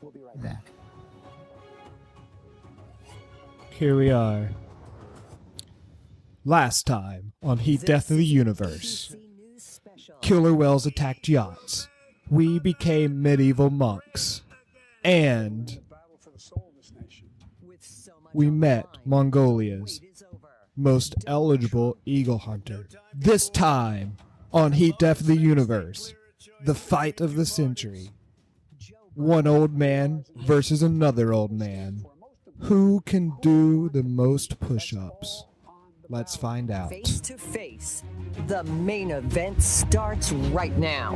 We'll be right back. Here we are. Last time on Heat Death of the Universe. Killer whales attacked yachts. We became medieval monks. And we met Mongolia's most eligible eagle hunter. This time on Heat Death of the Universe. The fight of the century. One old man versus another old man. Who can do the most push-ups? Let's find out. Face to face. The main event starts right now.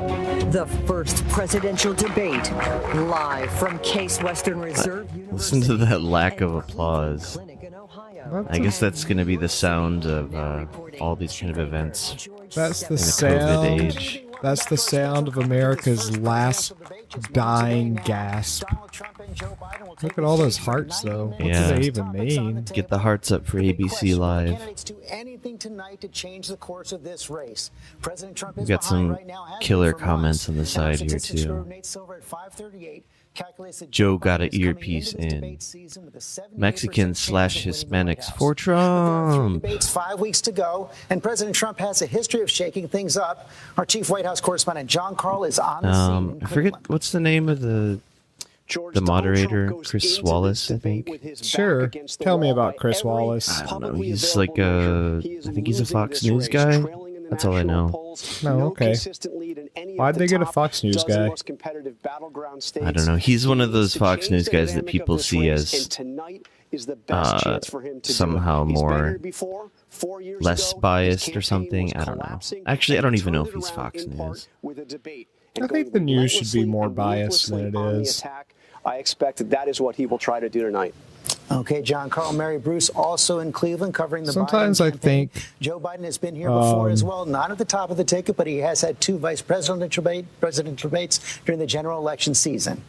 The first presidential debate, live from Case Western Reserve University. Listen to that lack of applause. I guess that's going to be the sound of all these kind of events. That's the in the sound. COVID age. That's the sound of America's last dying gasp. Look at all those hearts, though. What Yeah. do they even mean? Get the hearts up for ABC Live. We've got some killer comments on the side here, too. Joe got an earpiece in. Mexicans/Hispanics for Trump. Debates 5 weeks to go, and President Trump has a history of shaking things up. Our chief White House correspondent John Carl is on the scene. I forget what's the name of the moderator, Chris Wallace, I think. Sure. Tell me about Chris Wallace. I don't know. He's like I think he's a Fox News guy. That's all I know. No, okay. Why'd they get a Fox News guy? I don't know. He's one of those Fox News guys that people see as somehow more less biased or something. I don't know. Actually, I don't even know if he's Fox News. I think the news should be more biased than it is. I expect that is what he will try to do tonight. Okay, John Carl, Mary Bruce also in Cleveland covering the Sometimes Biden I campaign. think Joe Biden has been here before as well, not at the top of the ticket, but he has had two presidential debates during the general election season.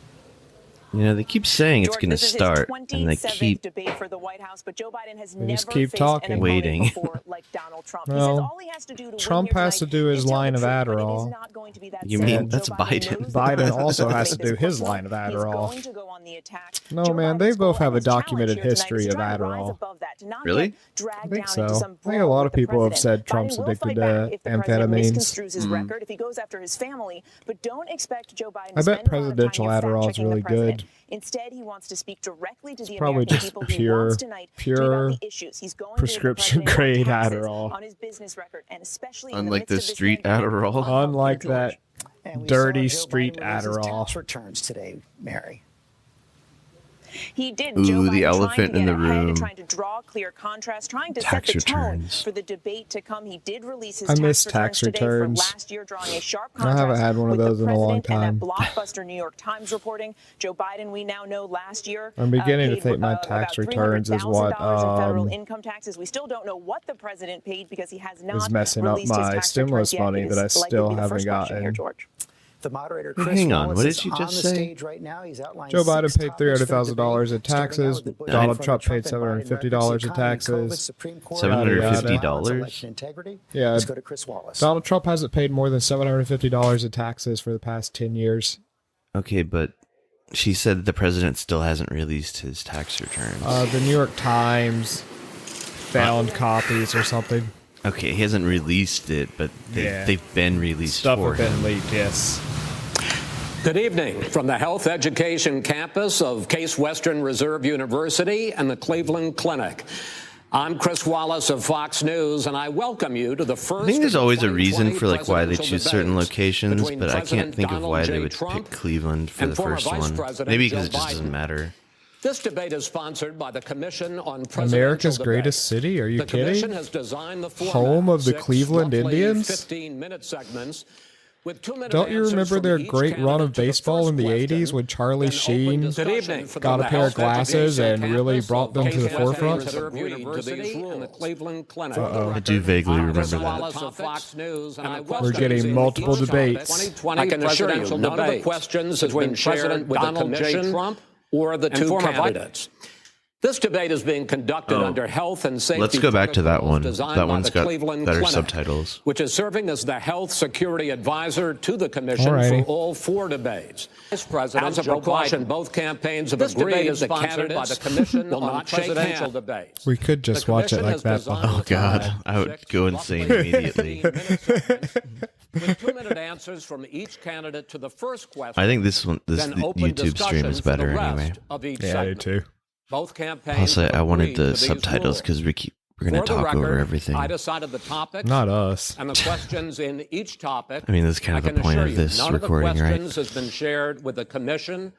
You know, they keep saying it's going to start, and they keep debate for the White House, but Joe Biden has They just never keep faced talking. an opponent Waiting. before like Donald Trump. He says Well, all he has to do to Trump win here has to tonight do his is tell line the of truth, but it is Adderall. not going to be that You simple. mean that's Joe Biden? knows that Biden the also president has to makes do this his personal. line of He's Adderall. going to go on the attack. No, Joe man, Biden's they goal both have a and his challenge documented here tonight is history to of try to rise Adderall. above that, to not Really? get dragged I think down into so. some I think a lot brawl of with the people have president. said Trump's Biden will addicted fight back to if the president amphetamines. misconstrues his record, if he goes after his family, but don't expect Joe Biden to I bet spend a lot of time presidential here Adderall is fact-checking the really president. good. Instead, he wants to speak directly to the probably American just people. He pure- wants tonight to be pure about the issues. He's going prescription to give the president grade taxes Adderall. on his business record, and especially in Unlike the the midst of street this pandemic. Adderall. Unlike that And we dirty saw Joe street Biden release his Adderall. tax returns today, Mary. He did. Ooh, Joe Biden the trying elephant to in get the ahead, room. trying to draw clear contrast, trying to Tax set the tone returns. for the debate to come. He did release his I tax miss returns tax today for returns. last year, drawing a sharp I haven't contrast had one of with those the in a long president and time. that blockbuster New York Times reporting. Joe Biden, we now know last year I'm beginning to paid, think my about tax returns is what $300,000 in federal income taxes. We still don't know what the president paid because he has not is messing up released his my tax stimulus returns yet. money It that I is likely to still be the haven't first question here, gotten. George. The moderator, Hang Chris on, Wallace, what did is you on just the say? stage right now. He's outlined Joe Biden 6 paid topics for the $300,000 in debate, starting out taxes. with the push Donald for Trump Trump paid and Biden $750 in economy, COVID, taxes. Supreme Court, $750? election integrity. Yeah. Let's go to Chris Wallace. Donald Trump hasn't paid more than $750 in taxes for the past 10 years. Okay, but she said the president still hasn't released his tax returns. The New York Times found copies or something. Okay, he hasn't released it, but they've been released Stuff for have him. been leaked, yes. Good evening from the Health Education Campus of Case Western Reserve University and the Cleveland Clinic. I'm Chris Wallace of Fox News, and I welcome you to the first. I think there's of the always a reason 2020 for like why they presidential choose certain debates locations, between but I can't President think of Donald why J. they would Trump pick Cleveland for and the former first Vice one. President Maybe because Joe it just doesn't Biden. matter. This debate is sponsored by the Commission on Presidential America's Debates. greatest city? Are you The Commission kidding? has designed the format, Home of the 6 Cleveland roughly Indians? 15-minute segments. With 2-minute Don't you answers remember from their each great run of candidate to the baseball first in the question, 80s when Charlie then open Sheen discussion for got a the pair of Health glasses Education and really Campus brought them of to the Case forefront? Western Reserve University and the Cleveland Clinic. I do vaguely I'm remember Chris that. Wallace of Fox News, and I We're welcome getting you multiple to each debates. topic. 2020 I can assure you, none of the questions has been shared with Donald J. Trump or the two candidates. This debate is being conducted under health and safety. Let's go back to that one. Designed That by one's the got Cleveland better Clinic, subtitles. which is serving as the health security advisor to the commission Alrighty. for all 4 debates. Vice President, as a precaution, both campaigns have agreed that candidates by the commission will not presidential debates. We could just watch it like that. Oh, God. I would go insane immediately. With 2-minute answers from each candidate to the first question. I think this then open YouTube stream is discussion for the better rest anyway. of each Yeah, I do segment. too. Both campaigns Plus, I have wanted agreed the to these subtitles rules. because we're going to For the talk over record, everything. I decided the topics Not us. and the questions in each topic. I mean, that's kind of I the can point assure of you, this none recording, of the right? questions has been shared with the commission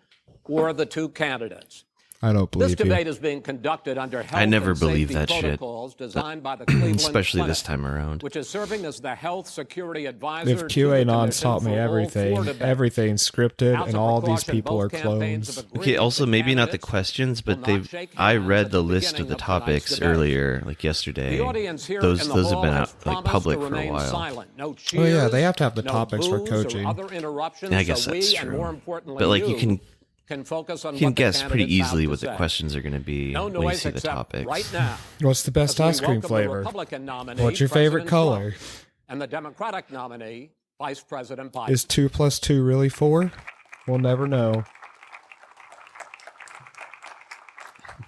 or the 2 candidates. I don't This believe debate you. is being conducted under health I never and believe safety that shit. protocols designed by the Cleveland Especially Clinic, this time around. which is serving as the health security advisor If to the QAnon's commission taught me for all 4 everything, debates. everything's scripted, As and a all these precaution, people are both campaigns clones. have agreed Okay, that also the maybe not the candidates questions, but will not shake I hands read at the the list of beginning the of tonight's topics debate. earlier, like yesterday. The audience here Those in the have hall been has out like promised public to for a remain while. silent. No Oh, yeah, cheers, they have to have the no topics for boos coaching. Or other interruptions, Yeah, I guess so that's we, and true. more importantly, But like you can focus on you can what the guess pretty candidates have easily to what the say. questions are going to be No when you noise see the except topics. right now. What's the best As we ice cream welcome the flavor? Republican nominee, What's your favorite President color? Trump, and the Democratic nominee, Vice President Biden. Is 2 + 2 really 4? We'll never know.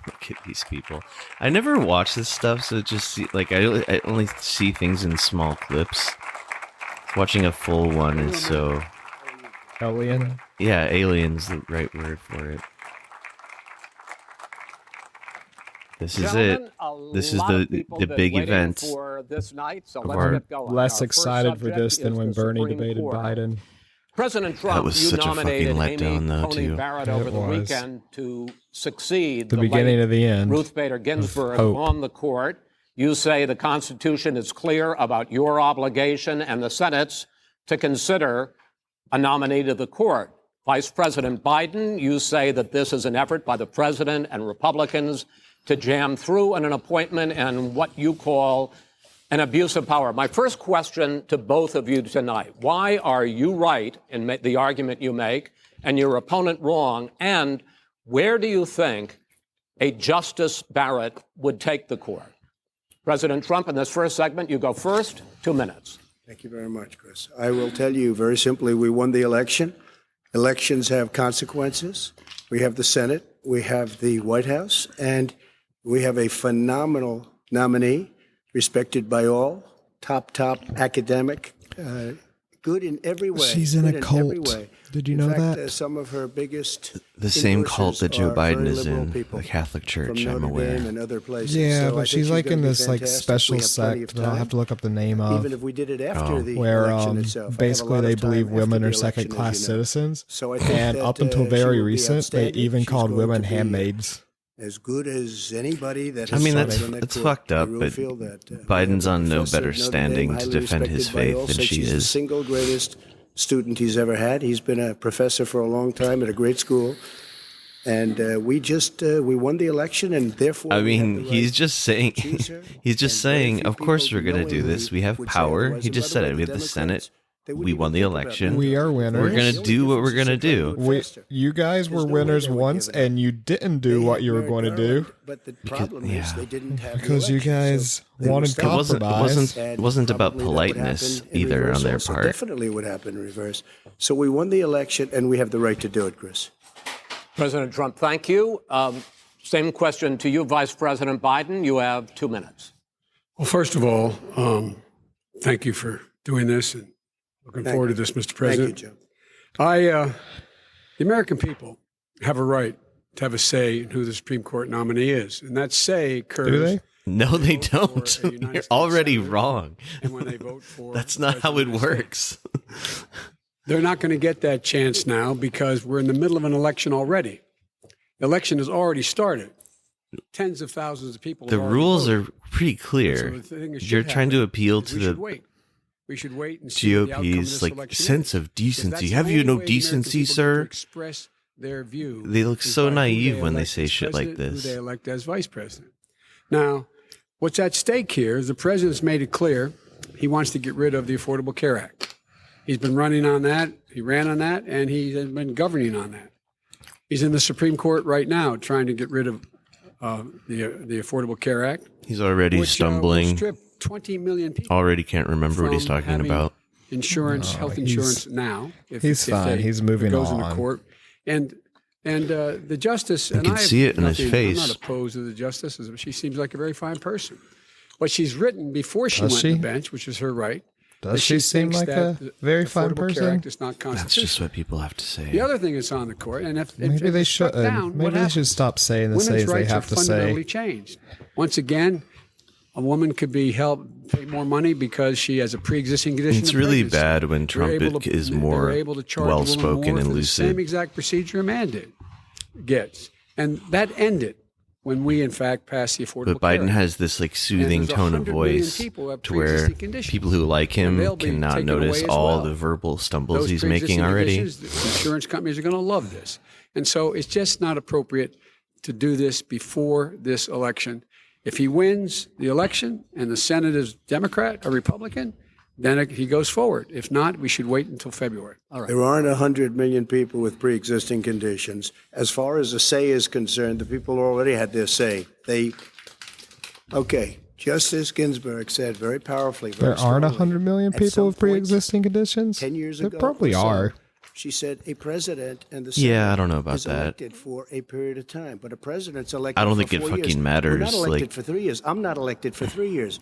Look at these people. I never watch this stuff, so just see, like I only see things in small clips. Watching a full one is so Alien. yeah. Alien's the right word for it. This is Gentlemen, it. a This is lot of people the been big waiting event for this night, so of let's our- get going. Less Our first excited for subject this than is when the Bernie Supreme debated Court. Biden. President Trump, was you such a fucking nominated letdown, Amy though, Coney too. Barrett It over the was. weekend to succeed The beginning late of the end Ruth Bader Ginsburg hope. on the court. You say the Constitution is clear about your obligation and the Senate's to consider a nominee to the court. Vice President Biden, you say that this is an effort by the president and Republicans to jam through an appointment and what you call an abuse of power. My first question to both of you tonight, why are you right in the argument you make and your opponent wrong? And where do you think a Justice Barrett would take the court? President Trump, in this first segment, you go first, 2 minutes. Thank you very much, Chris. I will tell you very simply, we won the election. Elections have consequences. We have the Senate, we have the White House, and we have a phenomenal nominee, respected by all, top academic, good in every way. She's in a good cult. every way. Did you in know fact, that? Some of her biggest The same endorsers cult that Joe are Biden very is liberal in, people the Catholic Church, from I'm Notre aware. Dame and other places. Yeah, So I but think she's like gonna in be this like fantastic. special We have plenty sect of that I'll time. have to look up the name of. Even if we did it after the where election itself. I have a basically lot they of time believe after women the are election, second-class as you know. citizens, So I think and that, up until she very will be recent, they outstanding. even She's called going women to be handmaids. as good as anybody that I has mean, served that's on that it's court. fucked I up, really but feel that, Biden's on no Professor better at Notre standing Dame, to highly defend his respected by faith all, than said she she's the is. single greatest student he's ever had. He's been a professor for a long time at a great school. And we won the election, and therefore I we have mean, the right he's just saying, to choose her. he's just And very saying, few of course people we're going to do knowingly this. We have would say power. otherwise. He And just by the said it. way, We the have the Senate. Democrats, they wouldn't We even won the think about election. that. We are winners. We're going The to do what we're going to only difference is do. if I do it faster. You guys were There's no way winners they would once, give it up. and you didn't do what you were going to do But the problem is yeah. they didn't have the because you election, guys so they wanted were It wasn't. It compromise. wasn't. And It wasn't about probably that would politeness happen in either reverse on their also. part. Definitely would happen in reverse. So we won the election, and we have the right to do it, Chris. President Trump, thank you. Same question to you, Vice President Biden. You have 2 minutes. Well, first of all, thank you for doing this and looking forward to this, Mr. President. Thank you, Joe. The American people have a right to have a say in who the Supreme Court nominee is, and that say occurs. Do they? No, they vote for don't. a United You're States already senator, wrong. and when they vote for That's not how it President of the United works. States. They're not going to get that chance now because we're in the middle of an election already. The election has already started. Tens of thousands of people. The have already rules voted. are pretty So clear. the thing that should You're trying to happen appeal is to we should the wait. We should wait and see what the outcome of GOP's this like election sense is. of Because decency. that's Have the you only no way the American decency, people get to sir? express their view. They look is so by who naive when they elect say as shit like president, this. Who they elect as vice president. Now, what's at stake here is the president's made it clear he wants to get rid of the Affordable Care Act. He's been running on that. He ran on that, and he has been governing on that. He's in the Supreme Court right now trying to get rid of the Affordable Care Act. He's already which, stumbling. will strip 20 million people Already can't remember what he's from talking having about. Insurance, health insurance now. He's fine. He's moving it goes on. into court. And the justice, I and can see it in his I'm face. not opposed to the justice. She seems like a very fine person. But she's written before she went to the bench, which is her right. Does she seem like a very fine person? Care Act is not constitutional. That's just what people have to say. The other thing that's on the court, and if maybe they should. Maybe they should stop saying the things they have to say. Fundamentally changed. Once again, a woman could be held pay more money because she has a pre-existing condition. It's of really pregnancy. bad when Trump is more well-spoken and The lucid. same exact procedure a man gets, and that ended when we, in fact, passed the Affordable But Biden Care Act. has this like soothing tone of 100 million voice people who have to where pre-existing conditions. people who like And him they'll be cannot taken notice away as all well. the verbal stumbles Those he's making pre-existing already. conditions, the insurance companies are going to love this. And so it's just not appropriate to do this before this election. If he wins the election and the Senate is Democrat or Republican, then he goes forward. If not, we should wait until February. All right. There aren't 100 million people with pre-existing conditions. As far as the say is concerned, the people already had their say. Okay, Justice Ginsburg said very powerfully. There aren't 100 million people with pre-existing conditions? 10 years There ago. probably are. She said a president and the Senate Yeah, I don't know about is that. elected for a period of time, but a president's elected I don't for think it 4 fucking years. matters, We're not elected like- for 3 years. I'm not elected for 3 years.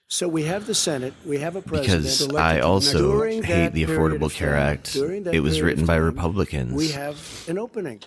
So we have the Senate, we have a president Because elected I for the also next- During hate that the period Affordable of Care time, Act. during that It was period written of by time, Republicans. We have an opening.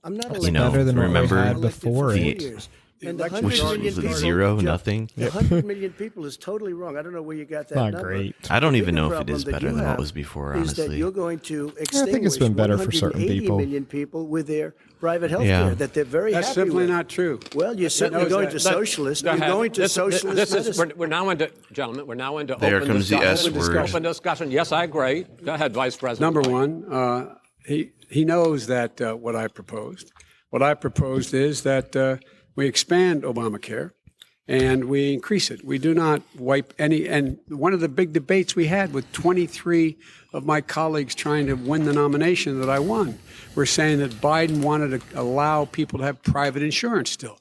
I'm not That's elected know, better than what we remember had before the- it. And the Which 100 Which million was it, people, zero, Jeff, nothing? The 100 million people is totally wrong. I don't know where you got that Not number. great. I don't The even bigger know if it problem is that better you than what have was before, is that honestly. you're going to I think it's been better for certain 180 people. million people with their private health Yeah. care that they're very That's happy simply with. not true. Well, you're certainly going to socialist. Go You're ahead. going to This socialist medicine. we're now into, gentlemen, we're now into There open comes the discussion. S word. Open discussion. Yes, I agree. Go ahead, Vice President. Number one, he knows that what I proposed. What I proposed is that we expand Obamacare and we increase it. We do not wipe any. And one of the big debates we had with 23 of my colleagues trying to win the nomination that I won were saying that Biden wanted to allow people to have private insurance still.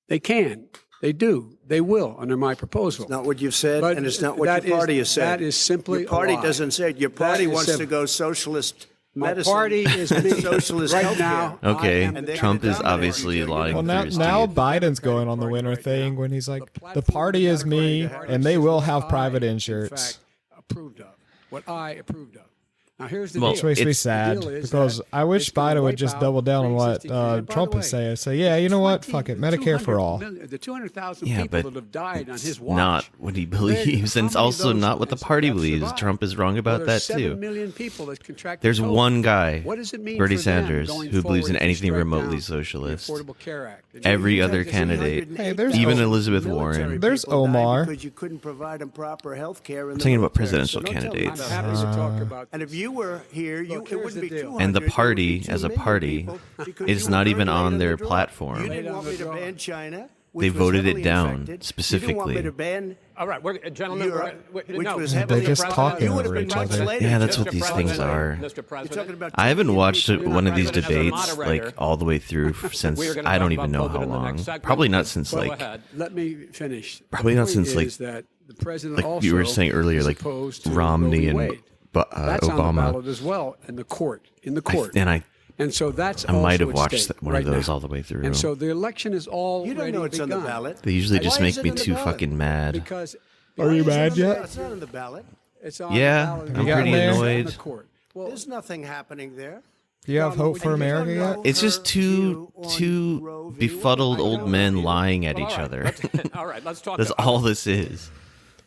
They can. They do. They will under my proposal. It's not what you've said, But and it's not what that your party is- has said. that is simply Your party a lie. doesn't say it. Your party That is wants to simple. go socialist My medicine. party is me. socialist right healthcare. now. Okay, I am the Trump is dominate. obviously lying Well, through his now teeth. Biden's going on the winner thing when he's like, the party is me, and they will have private In insurance. fact, approved of. What I approved of. Now here's the Well, deal. Which makes me It's- sad The deal is because that I wish it's gonna Biden would wipe just out double down on what pre-existing conditions. By the Trump way, is saying. Say, yeah, you know what? 20 Fuck it, the Medicare for 200 all. million- the 200,000 Yeah, people but that have died on his it's watch. not what he Greg, believes, and how it's many of also those not what the have party believes. survived? Trump is wrong about Well, that there's 7 too. million people that contracted There's COVID. one guy, What does it mean Bernie for them Sanders, going who believes in forward to anything strike remotely down the socialist. Affordable Care Act? And Every you other take this candidate, Hey, there's even no- Elizabeth Military Warren. There's people died Omar. because you couldn't provide them proper health care. I'm talking about presidential candidates. I'm happy to talk about And if you were here, Look, it here's wouldn't the be deal. 200. And the it would party, be 2 as a million party, people because is you not were even very late on their the draw. platform. You didn't Late on want me the to draw. ban China. They which was voted it heavily down, infected. You didn't want specifically. me to ban All right, gentlemen, Europe, which was They're heavily just infected. talking You would have over been each much other. later. Yeah, that's Mr. what these President, things are. Mr. You're President, talking about I haven't 2 million watched people. one of these President, as a debates moderator, like all the way through since we are gonna I don't talk even about know how COVID in the long. next segment. Probably not since Go like ahead. Let me finish. Probably The not point since, like- is that the president like also you were saying earlier, is like opposed to Roe Romney v. and Wade. That's on the Obama. ballot as well in the court. And so that's I might also have at watched stake one of right those now. all the way through. And so the election is already You don't know it's on the begun. ballot. They usually just Why make is it me on the too ballot? fucking mad. Because Are you mad yet? It's not on the ballot. it's on Yeah, the ballot. I'm pretty It's on annoyed. the court. Well, There's nothing happening there. Do you have hope for America yet? It's just two befuddled old men lying at each other. all right, let's talk. That's all this is.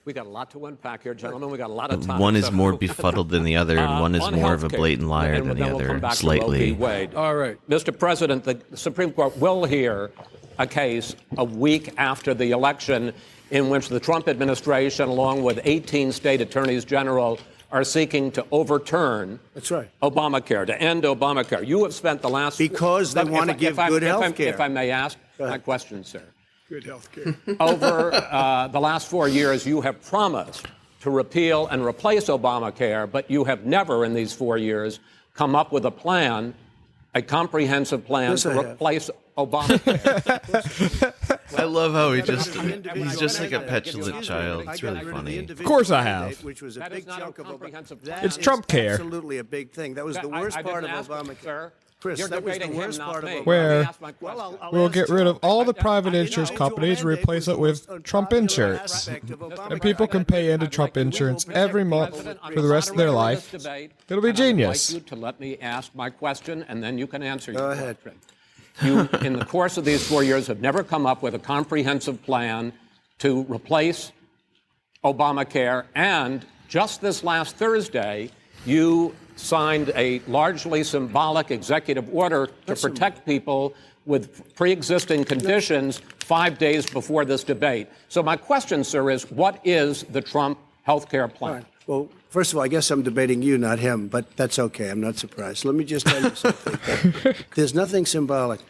We got a lot to unpack here, gentlemen. We got a lot of time. One is so- more befuddled than the other, and one is on more of a healthcare, blatant liar and than then the we'll come other, back to Roe v. slightly. Wade. all right. Mr. President, the Supreme Court will hear a case a week after the election in which the Trump administration, along with 18 state attorneys general, are seeking to overturn That's right. Obamacare, to end Obamacare. You have spent the last... Because they want to give good health care. If I may ask my question, sir. Good health care. Over the last 4 years, you have promised to repeal and replace Obamacare, but you have never in these 4 years come up with a plan a comprehensive plan Yes, to I have. replace Obamacare. I love how he's just like a petulant child. It's really funny. Of course I have. Which was a That big is not a chunk of comprehensive Obamacare. plan. It's Trump care. Absolutely a big thing. That was the worst I part of didn't ask you, Obamacare. sir. Chris, You're that was the debating him, worst not part of me. Obamacare. Where Let me ask my question. We'll get rid of all the private insurance companies, replace it with Trump insurance. And people can pay into Trump insurance every month for the rest of their life. It'll be genius. I'd like you to let me ask my question, and then you can answer Go your ahead. question. You, in the course of these 4 years, have never come up with a comprehensive plan to replace Obamacare. And just this last Thursday, you signed a largely symbolic executive order to protect people with pre-existing conditions 5 days before this debate. So my question, sir, is what is the Trump health care plan? Well, first of all, I guess I'm debating you, not him, but that's okay. I'm not surprised. Let me just tell you something. There's nothing symbolic.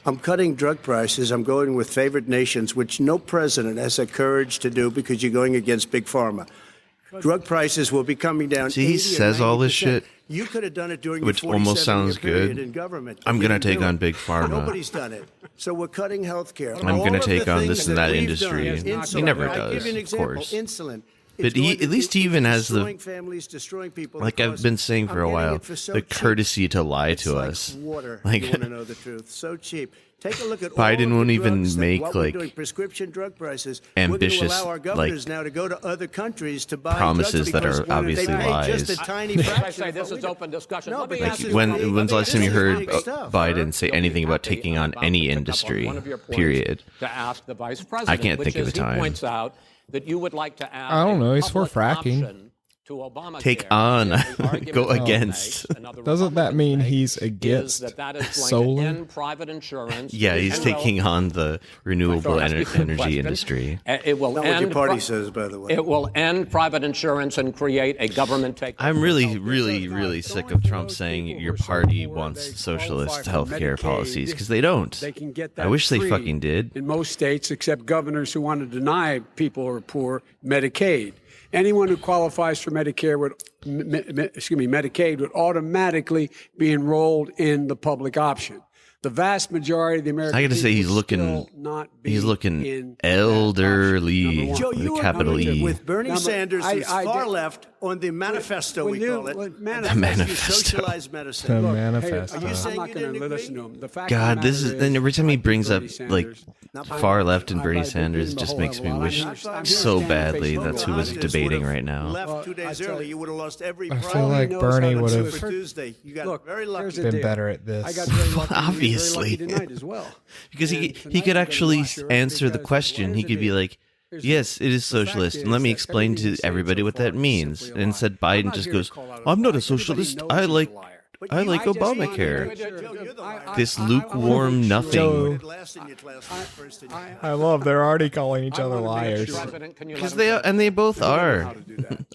I'm cutting drug prices. I'm going with favored nations, which no president has the courage to do because you're going against Big Pharma. Drug prices will be coming down. See, he 80 or says all this 90%. shit, You could have done it during which your almost 47-year sounds period good. in government. I'm You going to didn't take do on it. Big Pharma. Nobody's done it. So we're cutting health care. I'm going to take on this and that industry. He never I'll give does, you an of example. course. Insulin. But he, at least he even has destroying the, families, destroying people. like I've been saying for a while, the courtesy to lie It's to like us. water. Like, You want to know the truth? So cheap. Take a look at Biden all of won't the even drugs that make, what we're like, doing, prescription drug prices. ambitious, We're going to allow our governors like, now to go to other countries to buy promises drugs that are because obviously they pay just a lies. tiny As I fraction. say, of this what is we do. open discussion. No, Let me but ask this you is when big- when's the last time you this is heard big stuff. Biden say anything about taking on any industry? Period. To ask the vice president, I can't think of a which is, time. He points out that you would like to add I don't know, a he's for public fracking. option to Obamacare. Take on, And the argument go that he against. makes, and other Doesn't that Republicans mean make, he's is against that is going solar? to end private insurance? Yeah, he's and taking on the renewable Ask you a energy question. industry. It will Not what end your party says, by the way. It will end private insurance and create a government takeover. I'm really sick of Trump saying your party wants socialist healthcare policies, because they don't. They can get I that wish they free fucking did. in most states, except governors who want to deny people who are poor Medicaid. Anyone who qualifies for Medicare would, Medicaid would automatically be enrolled in the public option. The vast majority of the American I got to say, he's people looking, still not be he's looking in that elderly, option, number one. Joe, with you a capital agreed E. with Bernie Number- Sanders, who's I far did- left, on the manifesto, When we you- call it. when And manifesto- that's you manifesto. socialize The medicine. manifesto. Are you saying I'm not you going didn't to agree? listen to him. The fact God, of the this is, matter then every time he I brings think up Bernie like Sanders- far left and Bernie I've been Sanders reading the just whole makes me level. wish I'm so here badly standing that's face who to was face. debating right now. Left 2 days I tell early, you. you would have lost every I prize. feel like knows Bernie how to would do have it. For Tuesday. You got Look, very lucky. here's the been deal. better at this. I got very lucky. Obviously. Very lucky tonight as well. Because And he tonight could we're gonna actually wash your answer the because question. here's He the could be deal. like, Here's the yes, deal. it is The fact socialist. is And let me that explain everything to he's saying everybody so what far that is means. simply a And lie. instead, I'm Biden not just here to goes, call out I'm not a Everybody socialist. knows I he's a like liar. I like I just wanted to Obamacare. make sure- You're the liar. This I wanna make lukewarm sure- nothing. Joe, Last in your class, first in your I love they're already calling each other liars. Because they both are.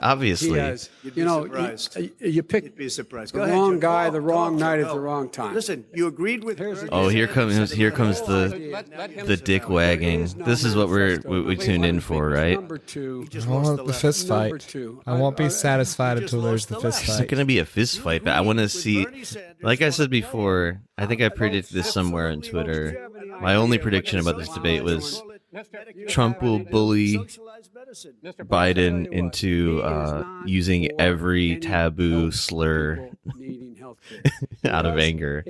Obviously. He has, You'd be you know, surprised. you You'd pick be surprised. the Go ahead, wrong Joe. guy, Talk, the wrong talk, night Joe. at the wrong time. Listen, you agreed with Here's the Bernie Oh, here Sanders comes said the dick wagging. This is what we tuned in for, right? Number two. just I lost want the the left. fist Number fight. two. I won't be satisfied just until there's lost the the fist left. It's fight. going to be a fist fight, but I want to see. Like I said before, I think I predicted this somewhere on Twitter. My only prediction about this debate was Trump will bully Biden into using every taboo slur out of anger.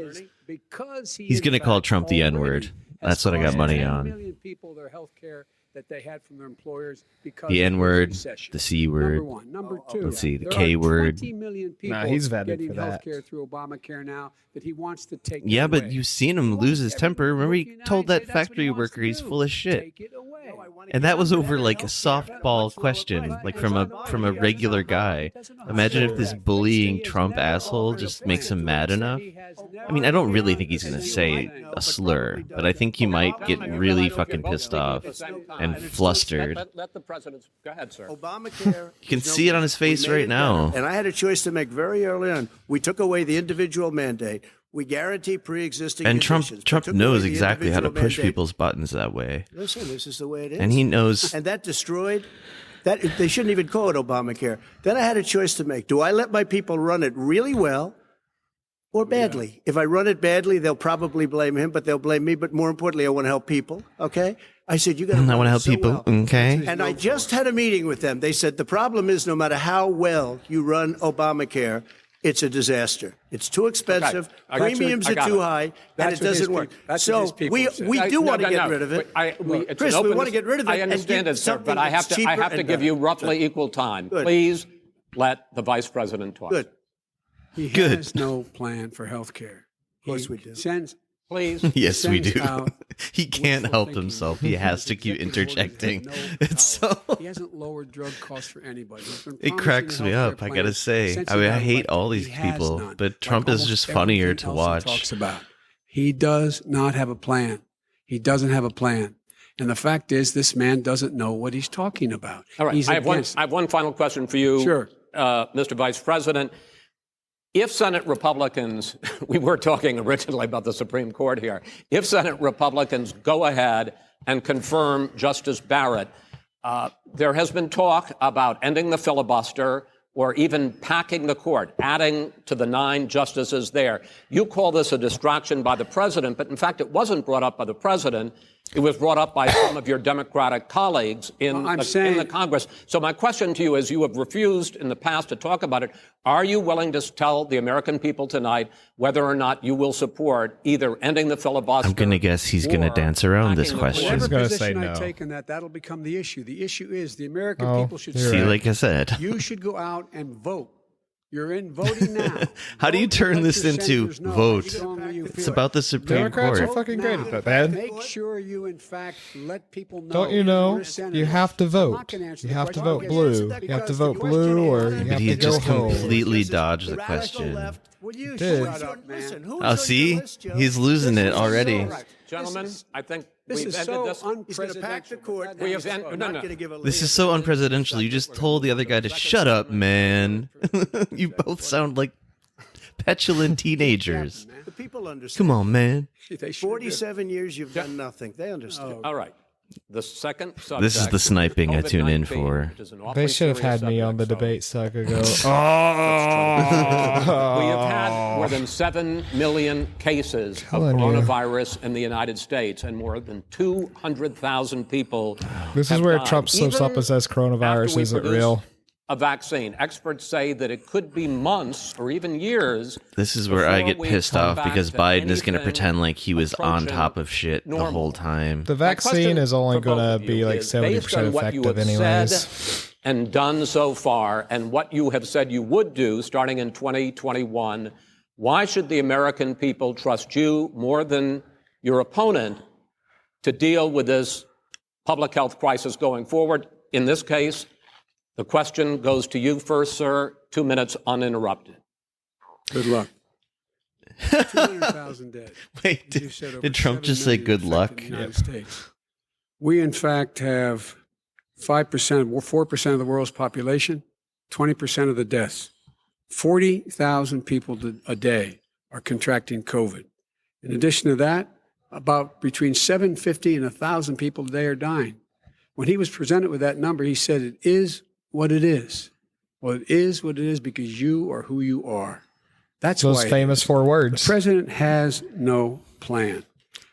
He's going to call Trump the N-word. That's what I got money on. That they had from their employers because The of N-word, recession. the C-word. Number one. Number two. Let's see, the there K-word. Are 20 million people Nah, he's vetted getting for that. healthcare through Obamacare now that he wants to take. Yeah, it but away. you've seen him lose his temper. Remember, he told that factory worker he's full of shit. Take it away. And that was over like a softball question, like from a regular guy. Imagine if this bullying Trump asshole just makes him mad enough. I mean, I don't really think he's gonna say a slur, but I think he might get really fucking pissed off and flustered. Let the president go ahead, sir. Obamacare. You can is no see it on good. his face We made right it now. better. And I had a choice to make very early on. We took away the individual mandate. We guarantee pre-existing And conditions. Trump We took knows away the exactly how to individual push mandate. people's buttons that way. Listen, this is the way it is. And he knows. And that destroyed. That they shouldn't even call it Obamacare. Then I had a choice to make. Do I let my people run it really well, or badly. If I run it badly, they'll probably blame him, but they'll blame me. But more importantly, I want to help people. Okay? I said, you got to. I want to help people. Well. Okay. And I just had a meeting with them. They said the problem is no matter how well you run Obamacare, it's a disaster. It's too expensive. Okay. Premiums are too high, and it doesn't work. So we do want to get rid of it. Chris, we want to get rid of it. I understand it, sir, but I have to give you roughly equal time. Good. Please let the vice president talk. Good. He Good. has no plan for health care. Of course we do. Please. Yes, we sends do. out He can't wishful help thinking. himself. He has to keep Executive orders that interjecting. have no It's power. so. He hasn't lowered drug costs for anybody. He's been It promising cracks a me healthcare up, I plan gotta say. since I he mean, I got hate elected. all these He has people, none. but Trump is almost just funnier everything to else he watch. talks about. He does not have a plan. He doesn't have a plan. And the fact is, this man doesn't know what he's talking about. All right. He's I have against one final question for you, Sure. Mr. Vice President. If Senate Republicans, we were talking originally about the Supreme Court here, if Senate Republicans go ahead and confirm Justice Barrett, there has been talk about ending the filibuster or even packing the court, adding to the 9 justices there. You call this a distraction by the president, but in fact, it wasn't brought up by the president. It was brought up by some of your Democratic colleagues in the Congress. So my question to you is, you have refused in the past to talk about it. Are you willing to tell the American people tonight whether or not you will support either ending the filibuster? I'm going to guess he's going to dance around this packing the question. Whatever He's gonna position say I no. take in that'll become the issue. The issue is the American Oh, people should you're See, right. like I said. You should go out and vote. You're in voting now. How do you Vote to turn let this your into senators know how vote? strongly you It's feel about the it. Supreme Democrats Court. are fucking great at that, Now. man. Make sure you, in fact, let people know. Don't you know? you're a senator. You have to I'm not vote. gonna answer You the have to question. vote I'll blue. answer You that have to because vote the blue, or question you is- But have he to go just home. completely dodged the question. Will you Did. shut up, man? Oh, see? He's losing it already. All right, gentlemen, I think This we've is ended so this. He's going to pack the court. unprecedented. We have He's no, not no. going to give a This lead. is so unpresidential. You just told the other guy to shut up, man. You both sound like petulant teenagers. The people understand. Come on, man. They sure do. 47 years, you've done nothing. They understand. All right. The second subject. This is the sniping I tune in COVID-19, for. which is an awfully They should have serious had me on the subject, so debate suck ago. We have had more than 7 million cases of Telling you. coronavirus in the United States, and more than 200,000 people. This is have where died. Trump slips Even up and says after coronavirus we isn't produce real. A vaccine. Experts say that it could be months or even years. This is where I before get we pissed come off back because to Biden is going to anything pretend like he was on approaching top of shit the normal. whole time. The My question vaccine is only for both going of to be you like is, based 70% on what you effective have anyways. said and done so far, and what you have said you would do starting in 2021, why should the American people trust you more than your opponent to deal with this public health crisis going forward? In this case, the question goes to you first, sir. 2 minutes uninterrupted. Good luck. 200,000 dead. Wait, As you said, over did Trump 7 just say million good luck? infected in the United States. We, in fact, have 5%, 4% of the world's population, 20% of the deaths. 40,000 people a day are contracting COVID. In addition to that, about between 750 and 1,000 people a day are dying. When he was presented with that number, he said, it is what it is. Well, it is what it is because you are who you are. That's Those why it famous is. 4 The words. president has no plan.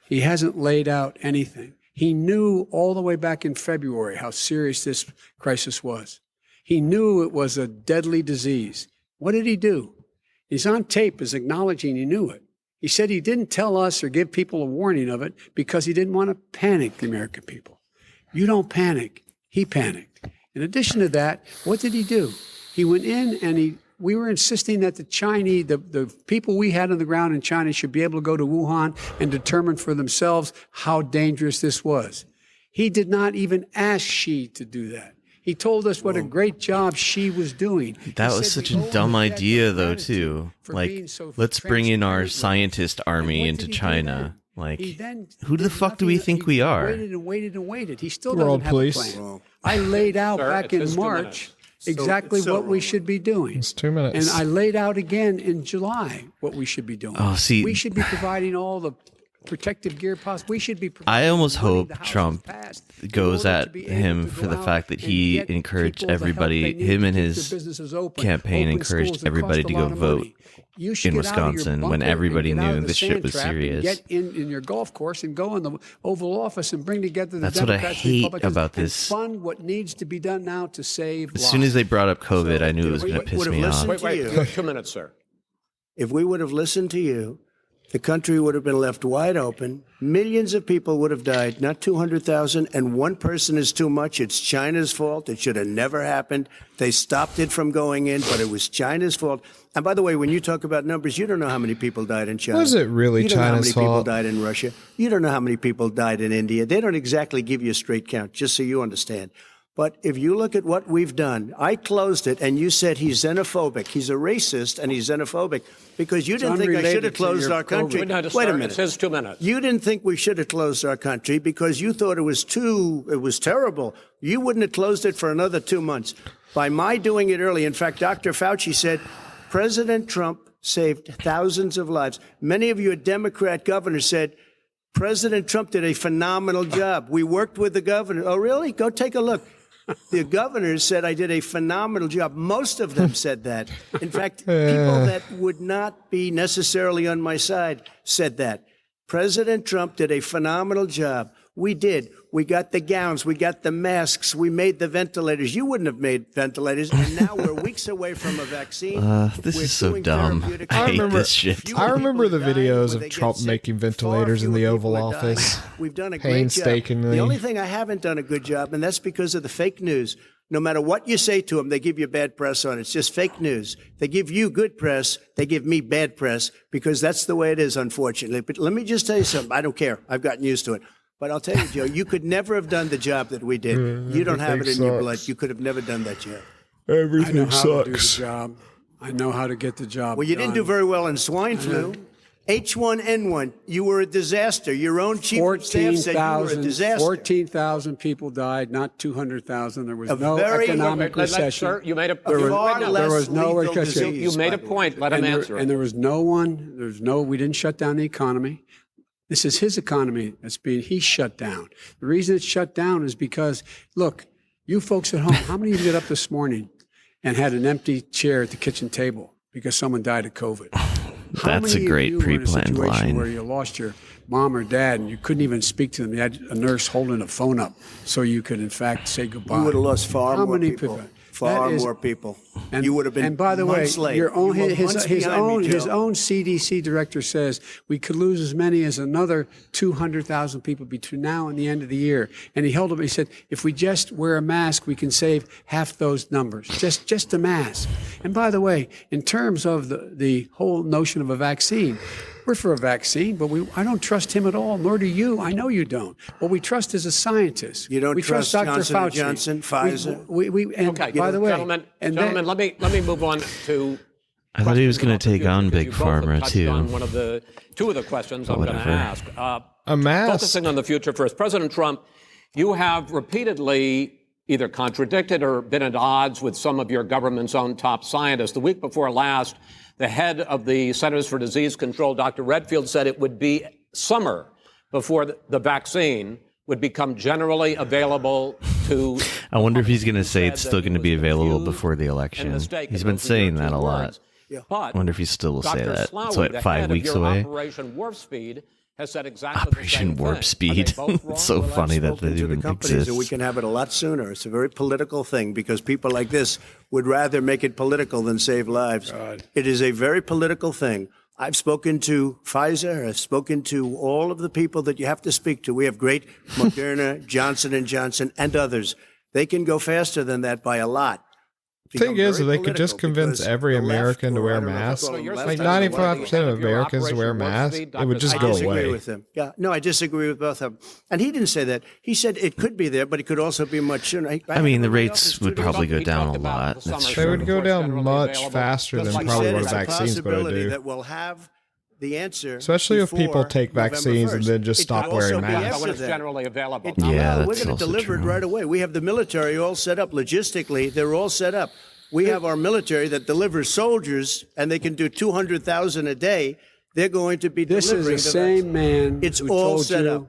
He hasn't laid out anything. He knew all the way back in February how serious this crisis was. He knew it was a deadly disease. What did he do? He's on tape as acknowledging he knew it. He said he didn't tell us or give people a warning of it because he didn't want to panic the American people. You don't panic. He panicked. In addition to that, what did he do? He went in and we were insisting that the people we had on the ground in China should be able to go to Wuhan and determine for themselves how dangerous this was. He did not even ask Xi to do that. He told us what a great job Xi was doing. That He was said such we a owe dumb him a debt idea, of though, gratitude too. for Like, being so let's bring in our transparent with us. scientist army And what into did he do China. then? Like, He then who the did fuck do we nothing. think we He are? Waited and waited and waited. He still World doesn't have police. a plan. I laid out Sir, back it's in 2 March minutes. exactly so what we wrong. should be doing. It's 2 minutes. And I laid out again in July what we should be doing. Oh, see- we should be providing all the protective gear possible. We should be. I almost money hope the House Trump has passed in goes order at to be him able to for go the out fact that and he get encouraged people the help everybody, they need him to and keep his their businesses open. campaign Open encouraged schools that everybody cost to a go lot of vote money. You should in get out of your Wisconsin bunker when everybody and get out knew of the this shit sand was trap and serious. Get in your golf course and go in the Oval Office and bring together the That's what I Democrats and hate Republicans about and this. fund what needs to be done now to save As lives. soon as they brought up COVID, I knew it was we going to piss would have me off. listened to you. 2 minutes, sir. If we would have listened to you, the country would have been left wide open. Millions of people would have died, not 200,000, and one person is too much. It's China's fault. It should have never happened. They stopped it from going in, but it was China's fault. And by the way, when you talk about numbers, you don't know how many people died in China. Was it really You don't know how China's many people fault? died in Russia. You don't know how many people died in India. They don't exactly give you a straight count, just so you understand. But if you look at what we've done, I closed it, and you said he's xenophobic. He's a racist, and he's xenophobic because you didn't think I should have closed our country. Wait a Wait a minute. minute. It says 2 minutes. You didn't think we should have closed our country because you thought it was terrible. You wouldn't have closed it for another 2 months. By my doing it early, in fact, Dr. Fauci said President Trump saved thousands of lives. Many of your Democrat governors said President Trump did a phenomenal job. We worked with the governor. Oh, really? Go take a look. The governors said I did a phenomenal job. Most of them said that. In fact, people that would not be necessarily on my side said that. President Trump did a phenomenal job. We did. We got the gowns. We got the masks. We made the ventilators. You wouldn't have made ventilators. And now we're weeks away from a vaccine. This We're is so doing dumb. therapeutic I hate remember- this shit. Fewer I remember people the are dying videos when of they get Trump sick. making Far ventilators in the fewer Oval people are dying. Office. We've done a great job. Painstakingly. The only thing I haven't done a good job, and that's because of the fake news. No matter what you say to them, they give you bad press on it. It's just fake news. They give you good press. They give me bad press because that's the way it is, unfortunately. But let me just tell you something. I don't care. I've gotten used to it. But I'll tell you, Joe, you could never have done the job that we did. You don't have it in your blood. You could have never done that job. I know Everything how to do the sucks. job. I know how to get the job Well, you didn't done. do very well in swine flu. H1N1, you were a disaster. Your own chief of staff said you were a disaster. 14,000 people died, not 200,000. There was A no very- economic recession. Sir, you made a There was Wait, no. less there was no lethal recession. disease, You made a by the way. point. Let him answer. And there was no one, we didn't shut down the economy. This is his economy he's shut down. The reason it's shut down is because, look, you folks at home, how many of you got up this morning and had an empty chair at the kitchen table because someone died of COVID? How That's many a of great you were in a pre-planned situation line. where you lost your mom or dad and you couldn't even speak to them? You had a nurse holding a phone up so you could, in fact, say goodbye. You would have lost far How more many people. people? Far That is- more people. And, You would have been And by the way, months late. your own You were his months behind me, his Joe. own CDC director says we could lose as many as another 200,000 people between now and the end of the year. And he held up. He said, if we just wear a mask, we can save half those numbers. Just a mask. And by the way, in terms of the whole notion of a vaccine. We're for a vaccine, but I don't trust him at all, nor do you. I know you don't. What we trust is a scientist. You don't we trust Dr. Johnson & Fauci. Johnson, Pfizer? And Okay, by the way, gentlemen, let me move on to. I thought he was going to questions take on because Big you both have Pharma touched too. on two of the questions I'm going to whatever. ask. A mask. Focusing on the future first, President Trump, you have repeatedly either contradicted or been at odds with some of your government's own top scientists. The week before last, the head of the Centers for Disease Control, Dr. Redfield, said it would be summer before the vaccine would become generally available to. I wonder if he's going to say it's still going to be available before the election. He's been saying that a lot. I wonder if he still will say that. So at 5 weeks away. Operation Warp Speed has said exactly Operation the same Warp thing. Speed. Are they both It's so wrong? funny that Spoken that to the even companies exists. that we can have it a lot sooner. It's a very political thing because people like this would rather make it political than save lives. It is a very political thing. I've spoken to Pfizer. I've spoken to all of the people that you have to speak to. We have great Moderna, Johnson & Johnson, and others. They can go faster than that by a lot. Thing is, if Become they very could just political convince because every the left, American to or wear I don't know if masks, it's called you're left, like I don't know what 95% of Your Americans wear Operation Warp masks, Speed, it would Dr. just I go disagree away. with him. Yeah, no, I disagree with both of them. And he didn't say that. He said it could be there, but it could also be much sooner. I mean, the rates would probably go down a lot. That's They would true. go down much faster than Like I probably said, what a it's a vaccine's going to possibility do. that we'll have the answer. Especially if people before take November vaccines and 1st. then just It stop could also wearing be masks. after When it's that. generally available. It- Yeah, we're that's going to also deliver it true. right away. We have the military all set up logistically. They're all set up. We have our military that delivers soldiers, and they can do 200,000 a day. They're going to be This is delivering the same man It's who all told set you up.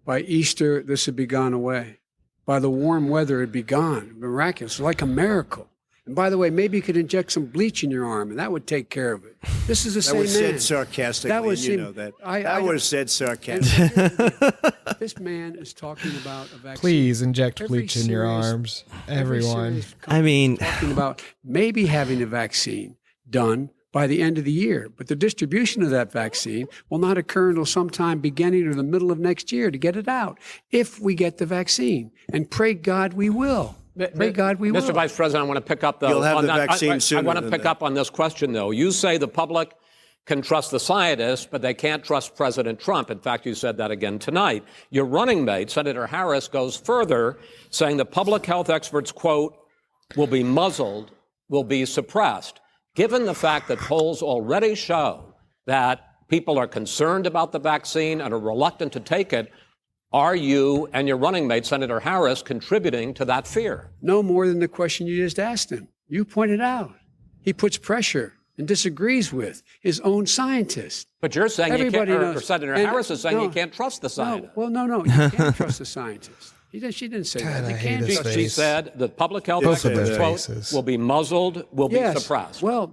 by Easter this would be gone away. By the warm weather, it'd be gone. Miraculous, like a miracle. And by the way, maybe you could inject some bleach in your arm, and that would take care of it. This is the That same was man. said sarcastically, That was and you him. know that. I That was said sarcastically. This man is talking about a vaccine. Please inject Every bleach in your serious- arms, every everyone. serious I mean, talking about maybe having a vaccine done by the end of the year, but the distribution of that vaccine will not occur until sometime beginning or the middle of next year to get it out, if we get the vaccine. And pray God we will. Pray God we will. Mr. Vice President, I want to pick up, though. You'll have on the that. vaccine I sooner want to than pick that. up on this question, though. You say the public can trust the scientists, but they can't trust President Trump. In fact, you said that again tonight. Your running mate, Senator Harris, goes further, saying the public health experts, quote, will be muzzled, will be suppressed. Given the fact that polls already show that people are concerned about the vaccine and are reluctant to take it, are you and your running mate, Senator Harris, contributing to that fear? No more than the question you just asked him. You pointed out. He puts pressure and disagrees with his own scientists. But you're saying Everybody you can't, or knows. Senator And- Harris is saying no, you can't trust the scientists. No, you can't trust the scientists. She didn't say God, that. I You hate can't his trust face. She said the public health Both of experts, their quote, faces. will be muzzled, will be suppressed. Well,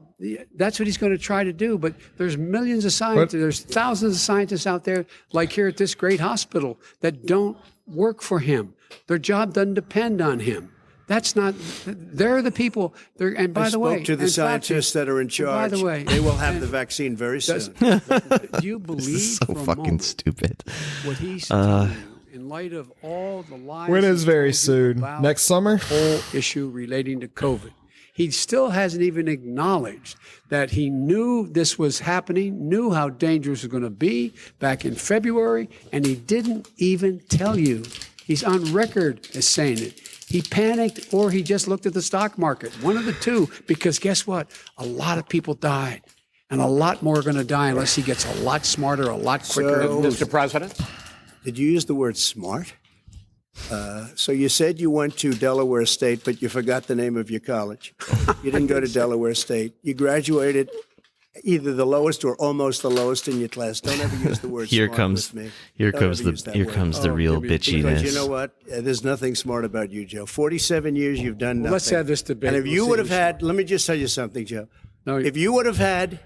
that's what he's going to try to do. But there's millions of scientists, there's thousands of scientists out there, like here at this great hospital, that don't work for him. Their job doesn't depend on him. That's not. They're the people. And by I the way, spoke to the and scientists Fauci, that are in charge. By the way, they will have and the vaccine very soon. do you believe this is so for a fucking moment stupid. what he's telling you in light of all the lies? When is he's very told you soon? about Next summer? the whole issue relating to COVID. He still hasn't even acknowledged that he knew this was happening, knew how dangerous it was going to be back in February, and he didn't even tell you. He's on record as saying it. He panicked or he just looked at the stock market, one of the two, because guess what? A lot of people died, and a lot more are going to die unless he gets a lot smarter, a lot quicker. So- Mr. President? Did you use the word smart? So you said you went to Delaware State, but you forgot the name of your college. You didn't go to Delaware State. You graduated either the lowest or almost the lowest in your class. Don't ever use the word Here smart comes with me. here Don't comes ever the use that here word. comes the real give me- bitchiness. Because you know what? There's nothing smart about you, Joe. 47 years you've done nothing. Let's have this debate. And if We'll you see would have who's had, let me just tell you something, Joe. No, If you would have had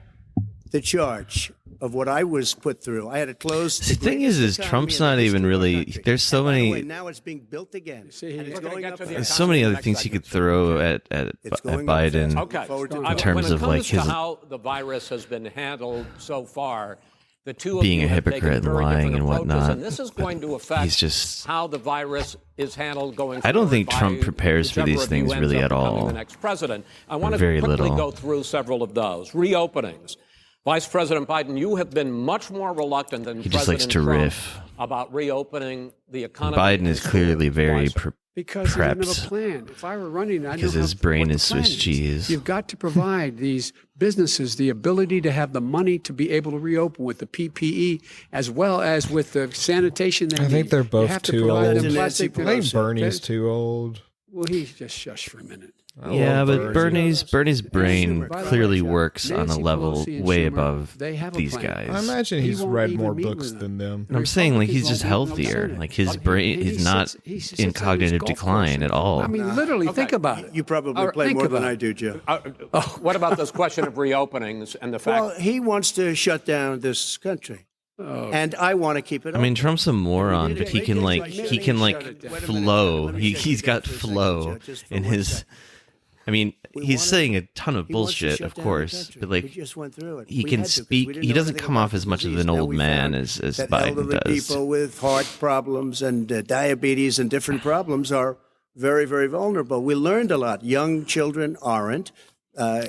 the charge of what I was put through, I had to close. The thing is Trump's not even really. There's so By the many. way, now it's being built again. See, and it's we're gonna going get up. to the There's so many other things he could throw at It's going up Biden. fast. Okay. Forward to In terms when it of, comes like, to his- how the virus has been handled so far, the two Being of a you have hypocrite taken and very lying different and approaches, whatnot. and this is going to affect He's just- how the virus is handled going forward. I don't think by Trump prepares for whichever these of you things ends really up at becoming all. The next president. I want to Very quickly little. go through several of those reopenings. Vice President Biden, you have been much more reluctant than He just President likes to Trump riff. about reopening the economy. Biden is clearly very Because he doesn't have a prepped. plan. If I were running, I Because know his how, brain what the is Swiss plan cheese. You've got to provide these businesses the ability to have the money to be able to reopen with the PPE as well as with the sanitation they I need. think they're You both have to too provide old. them Nancy plastic. I think Pelosi. Bernie's too old. Well, he's just shush for a minute. I Yeah, love but Bernie's brain By the way, clearly Jeff, works on a Nancy level Pelosi and way Schumer, above they have a these plan. I guys. imagine He he's won't read even more meet books with than them. I'm saying, like, he's Republicans just won't meet with healthier. them. Like, his But brain he is not sits on his in cognitive golf decline course. at all. I mean, literally, think about it. You probably All right, play think more than about I it. do, Joe. What about this question of reopenings and the fact Well, he wants to shut down this country, and I want to keep it. I mean, open. Trump's a moron, but he can like Wait a flow. minute. He's got Just a second, flow Joe, just for in one his. second. I mean, We he's wanna- saying a ton of He wants to bullshit, shut of down the course, country. but we like just went through it. he We can had to, 'cause we speak. didn't He know doesn't anything come about off the as much of disease. an Now old we man found as that Biden elderly does. people with heart problems and diabetes and different problems are very, very vulnerable. We learned a lot. Young children aren't.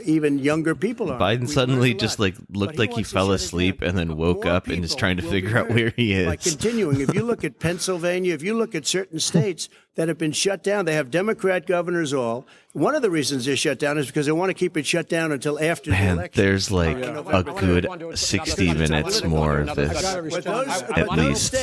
Even younger people aren't. Biden We suddenly learned a just lot. like looked But like he wants to fell shut it asleep down. and then woke More up and is people trying to will figure be out where he hurt. By is. continuing, if you look at Pennsylvania, if you look at certain states that have been shut down, they have Democrat governors all. One of the reasons they're shut down is because they want to keep it shut down until after the Man, election. there's like Yeah. a good 60 minutes more of But this. At least.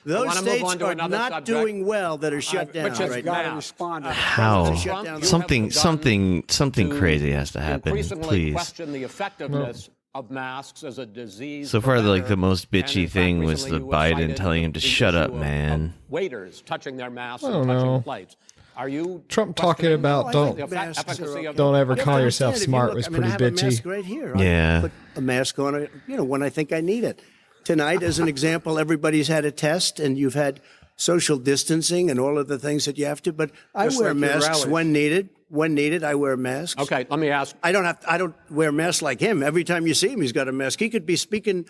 Those states are not doing well that are shut down which is right Got to now. respond. to How? Shut down. Something crazy has to happen. increasingly Please. question the effectiveness of masks as a disease. So far, like, the preventer, most and bitchy in fact, thing was the recently you Biden cited telling him to the shut up, issue of man. Waiters touching their masks I and don't touching know. plates. Are you Trump talking questioning about the masks efficacy of don't ever Yeah, call I yourself understand. If you smart look, was I mean, pretty I have a bitchy. mask right here. Yeah. I put a mask on, when I think I need it. Tonight, as an example, everybody's had a test, and you've had social distancing and all of the things that you have to. But I Just wear like your masks rallies. when needed. When needed, I wear masks. Okay, let me ask. I don't wear masks like him. Every time you see him, he's got a mask. He could be speaking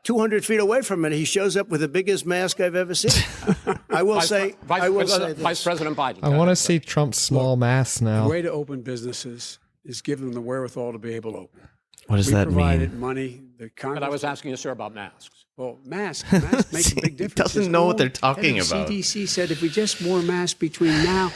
200 feet away from it. He shows up with the biggest mask I've ever seen. I will say this. Vice President Biden. I want to see Trump's small masks The now. way to open businesses is give them the wherewithal to be able to open. What does We that provided mean? money. The Congress. But I was asking you, sir, about masks. Well, masks make a big He difference. doesn't His know what own they're talking head of about. CDC said if we just wore masks between now,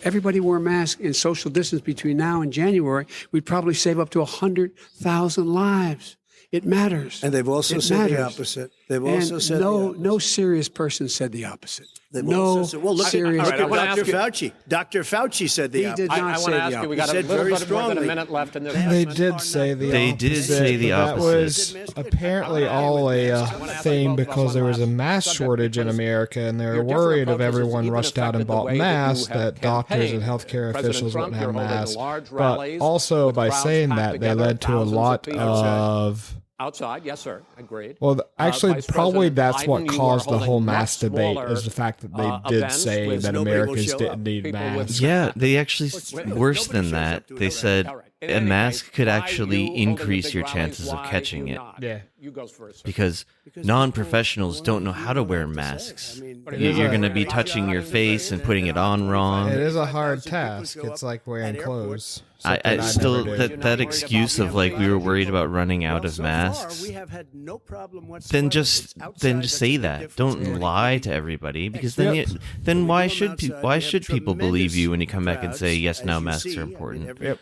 everybody wore masks and social distance between now and January, we'd probably save up to 100,000 lives. It matters. And they've also It said the matters. opposite. They've And also said no, the opposite. no serious person said the opposite. They've No also said, well, look serious. at I wanna Dr. ask you- Fauci. Dr. Fauci said the He opposite. did I not want say to the ask you. We opposite. got a said little very bit more than a strongly. minute left in this. They segment. did say the They opposite. did say the but that was opposite. apparently all a thing because there was a mask shortage in America, and they were Your different worried if approaches everyone even rushed out and affected the bought way that you masks have that doctors and campaigned. healthcare President officials Trump, wouldn't have you're holding masks. large But rallies also with by crowds saying packed that, they together, led to a thousands of lot people. of. Outside, yes, sir. Agreed. Well, actually, Vice probably President that's what Biden, you caused are the whole holding mask much debate smaller, is the fact that they did events say with that nobody will Americans show didn't up. need People with- masks. Yeah, they actually, worse than shows that, up to they it. said All right. In a any mask case, could why actually you holding the increase big your rallies? chances of Why catching you it. not? Yeah. You go first. Sir. Because non-professionals don't know how to wear masks. You're going to be touching your face and putting it on wrong. It is a hard task. It's like wearing clothes. I Something still never did. that excuse of like we were worried about running out of masks. We have had no problem whatsoever. Then It's just outside say that's that. the Don't difference. lie to everybody because then why should people believe you when you come back and say yes, now masks are important? Yep.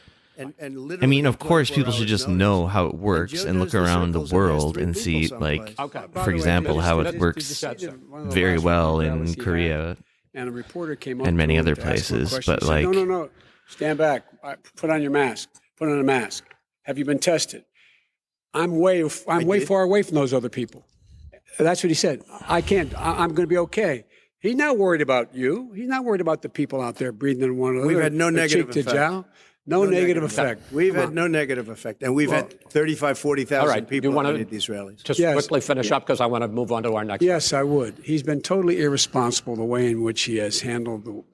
I mean, of course, people should just know how it works and look around the world and see, like, for example, how it works very well in Korea And a reporter came up and many to him other to ask him a places, question. but, He said, like- no, stand back. Put on your mask. Put on a mask. Have you been tested? I'm way far away from those other people. That's what he said. I can't. I'm going to be okay. He's not worried about you. He's not worried about the people out there breathing in one another. We've had no or negative cheek to effect. jowl. No negative effect. We've had no negative effect. And we've had 35, 40,000 All right. people you want at these rallies. just Yes. quickly finish up because I want to move on to our next. Yes, I would. He's been totally irresponsible the way in which he has handled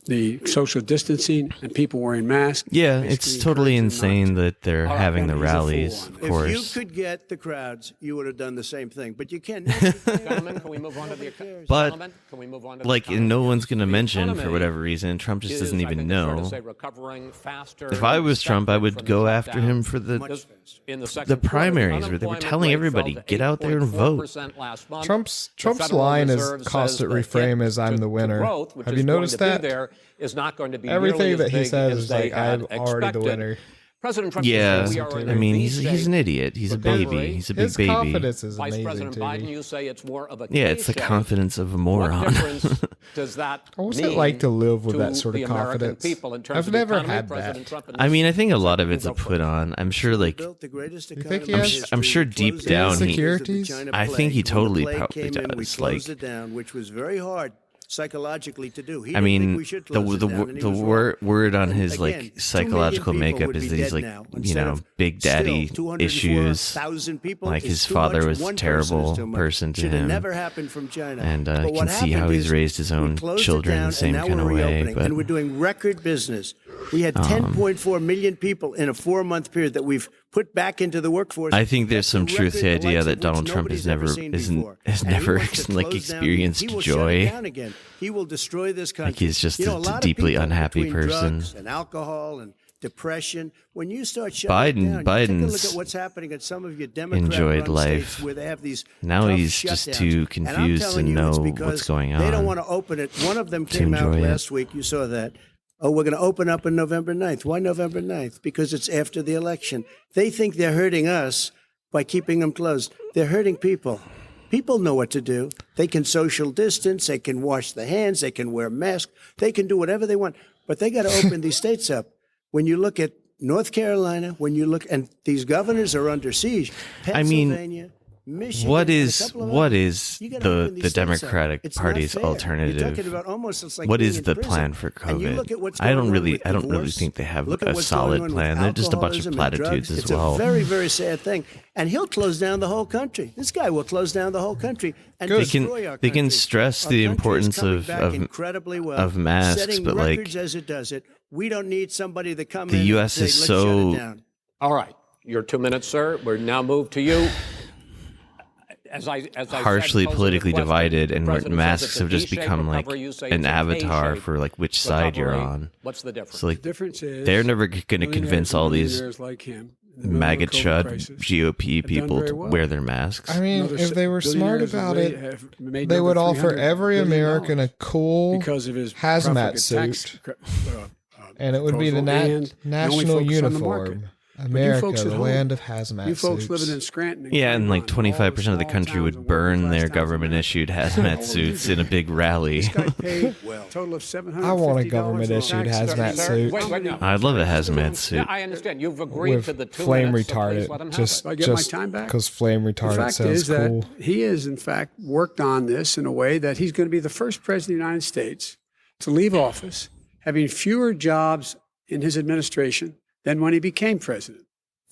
the social distancing and people wearing masks. Yeah, Basically it's totally encouraging them not insane to. that they're having the he's a fool rallies, on of it. course. If you could get the crowds, you would have done the same thing. But you can't. Gentlemen, can we move on to the But, gentlemen, can we move on to like, the and no one's going to The mention, for economy whatever reason, Trump just is, doesn't I even think it's fair to know. say, recovering faster If I than was Trump, I would expected go from the after him for the Just in the second the quarter, primaries where they were unemployment telling rate everybody, fell to get out there and vote. 8.4% last month. Trump's The Federal line is Reserve says constant the reframe hit is I'm to- the to winner. growth, which Have is you going noticed to be that? there, is not going to be Everything nearly that as he big says as is they like, had I'm already the expected. winner. President Trump Yeah, says we are in I a mean, he's V-shaped an idiot. He's a baby. recovery. He's a big His baby. confidence is Vice amazing President to Biden, me. you say it's more of a Yeah, it's the K-shape. confidence of a What moron. difference does that What's mean it like to live with to that sort of the American confidence? people in terms I've of the never economy? had President that. Trump and I mean, I think a lot of You it's a go first. put on. I'm sure, like, built the greatest You think he economy in has- history. I'm sure We deep closed down it he- Securities? China I think plague. he When the totally plague probably came in, we does, closed like- it down, which was very hard psychologically to do. He I didn't think mean, we should the close it down, and he was wrong. word on And his again, like 2 psychological million people makeup would is be that he's dead like, now. you Instead know, of big still daddy 204,000 issues. people Like is his too father much. was a One terrible person is too much. person to Should have him. never happened from China. And But you what can see how happened he's is raised his we own closed it children in down, the same and now kind of we're way. reopening, But and we're doing record business. We had 10.4 million people in a 4-month period that we've put back into the workforce. I think there's That's some a truth to the record the idea likes that of Donald which Trump has nobody's never ever seen before. has And he never wants to like close down. experienced He will shut it joy. down again. He will destroy this country. Like he's just You know, a lot of deeply people unhappy between person. drugs and alcohol and depression. When you start shutting it down, take a look Biden's at what's happening at some of your Democrat enjoyed life. states where they have these Now tough he's just shutdowns. too And I'm confused telling to you, it's know because what's going They don't on want to open it. One of them to came out enjoy it. last week. You saw that. Oh, we're going to open up on November 9th. Why November 9th? Because it's after the election. They think they're hurting us by keeping them closed. They're hurting people. People know what to do. They can social distance. They can wash their hands. They can wear masks. They can do whatever they want. But they got to open these states up. When you look at North Carolina, when you look, and these governors are under siege. Pennsylvania, Michigan, what is the Democratic Party's alternative? What is the plan for COVID? I don't really think they have a solid plan. They're just a bunch of platitudes as well. It's a very, very sad thing. And he'll close down the whole country. This guy will close down the whole country and destroy our country. They can stress the importance of masks, but like as it does it, we don't need somebody to come the in U.S. and is say, let's shut it so. down. All right. Your 2 minutes, sir. We're now moved to you. As I harshly said, politically question, divided, and President masks says have just it's a become like V-shape recovery. You say an it's avatar A-shape for like which side you're recovery. on. What's the difference? So like The difference is they're never going to convince all these like him, in the middle of MAGA the COVID chud crisis, GOP have done people very to well. wear their masks. I mean, Another if they were smart billionaires about have it, made they would another offer $300 every billion American a cool because of his hazmat profligate suit, tax, and it would be the proposal, and he only national focused on the market. uniform. But you America, folks at the home, land of hazmat you folks suits. living in Scranton, Yeah, and like Cleveland, all 25% of the small country towns would and burn working-class their towns in government-issued America. hazmat suits in a big rally. This guy paid total of $750 I want a government-issued hazmat suit. Wait, no. I'd love a hazmat suit. Yeah, I understand. You've agreed with to the 2 flame minutes, so please retardant, let him have just it. I get my time back? because flame The retardant fact sounds is cool. that he has, in fact, worked on this in a way that he's going to be the first president of the United States to leave office having fewer jobs in his administration than when he became president.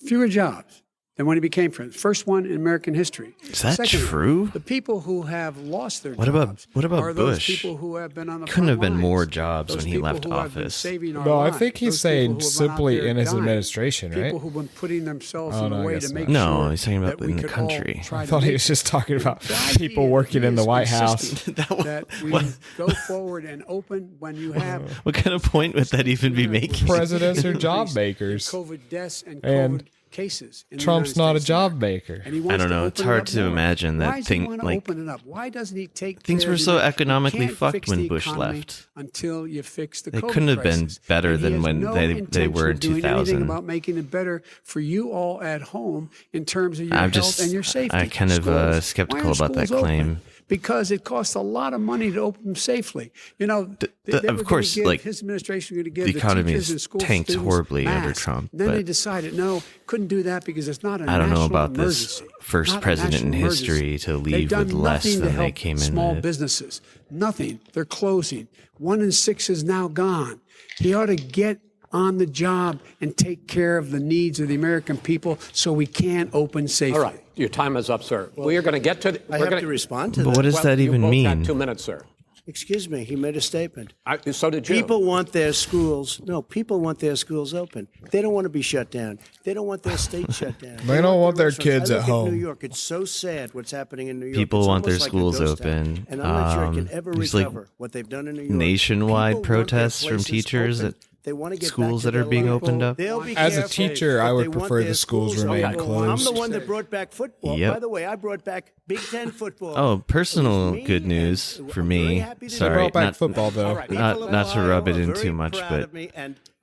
Fewer jobs than when he became president. First one in American history. Is that Secondly, true? The people who have lost their What jobs about are those Bush? people who have been on the Couldn't front have been lines. more jobs Those when he people left who have been office. saving our No, I lives. think he's Those saying people who have been out simply there in his dying. administration, right? People who've been putting themselves Oh, in no, a I way guess to not. make No, sure he's talking about that we in the could country. all try I to thought he make was just talking about The idea people working in the is White House. insisting that we go forward and open when you have What kind of point would that even be making? Presidents are job makers. COVID deaths and And COVID cases. In the Trump's United not a States job now. maker. And he wants I don't to know. It's open it hard up to more. imagine that Why does thing, he want to like, open it up? Why doesn't he take things care were of so the- economically You can't fucked fix when the Bush economy left. until you fix the They COVID couldn't have been crisis. better And he than has when no they intention were in of doing 2000. anything about making it better for you all at home in terms of your I'm health just- and your safety. I kind of, Schools. skeptical Why are about that schools open? claim. Because it costs a lot of money to open them safely. You know, they were of gonna course, give, like, his administration was going to give the the economy teachers has and school tanked students horribly under masks. Trump, Then but they decided, no, couldn't do that because it's not a I don't know national about this emergency. first Not a president in national history emergency. to They've leave done with less nothing to than they help came in small with. businesses. Nothing. They're closing. 1 in 6 is now gone. He ought to get on the job and take care of the needs of the American people so we can open safely. All right. Your time is up, sir. We are going to get to... I have to respond to But that. what does that you even both mean? got 2 minutes, sir. Excuse me, he made a statement. So did you. People want their schools. No, people want their schools open. They don't want to be shut down. They don't want their state shut down. They don't want their restaurants. kids I at look home. New York, it's so sad what's happening in New York. People It's want their almost like a schools ghost town. open. And I'm not sure I can ever There's, like, recover what they've done in New York. nationwide People want their protests from places teachers open. at They want to get schools back to that are their being life. opened up. They'll be As a careful, teacher, but I would they want prefer their the schools remain open. closed. I'm the one that brought back football. Yep. By the way, I brought back Big Ten football. Oh, It was personal me, good news and for I'm me. very happy to do Sorry, Brought back not football, though. All right. not to rub it in too much, but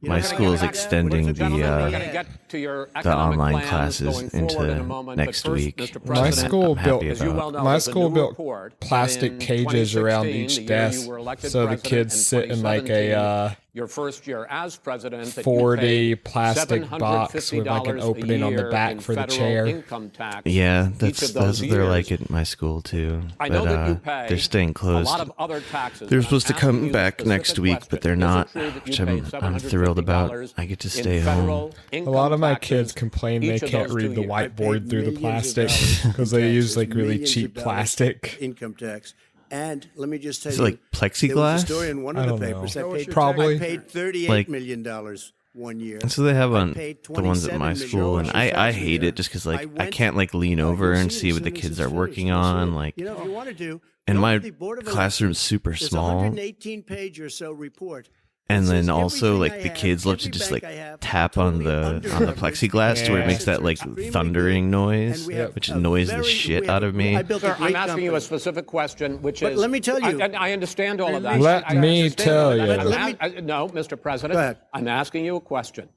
my school is extending Ladies and gentlemen, we're going to the get to your the economic online plans classes going forward in a into moment. next But first, week. Mr. which My President, school I'm happy built- as you well about. know, My there's a school new built report that plastic in cages around 2016, each the year you desk were elected so the president, kids and sit in like a 2017, your first year as president, that you 4D paid plastic box with like an $750 opening a on the year back in for the federal chair. income tax. Yeah, Each that's of those what they're like years. at my school too. I But know that you pay they're staying a closed. lot of other taxes. They're and supposed to I'm asking come you back a next specific week, question. but they're Is it not, true that which you I'm paid thrilled about. $750 I get to in stay federal home. A income lot of my taxes kids complain they each of can't those read 2 the years? whiteboard through the millions of plastic dollars in because they use taxes, like really millions cheap of dollars plastic. income tax. And let me just tell Is you, it like there was plexiglass? a story in one I of the don't know. papers. That was your Probably. I paid $38 Like- million one year. And so they have I on paid the ones at my $27 school, and million I a hate year. it just because I like I went- can't like lean over You'll and see see as what the soon as kids it's are finished. working You'll see on. it. Like, You know, if you want to do, and go my to the Board of classroom's super Elections. small. There's a 118-page or so report. And It then says also everything like I the have, kids love to every just bank like I have, tap totally on the underleveraged. plexiglass to where it makes that like Extremely thundering good. noise, And we have which a annoys the very- shit we have out a- of me. I built a Sir, I'm great asking you a company. specific question, which But is... let me tell you. I understand all of that. Let I me understand tell all of that. you. No, Mr. President. Go ahead. I'm asking you a question.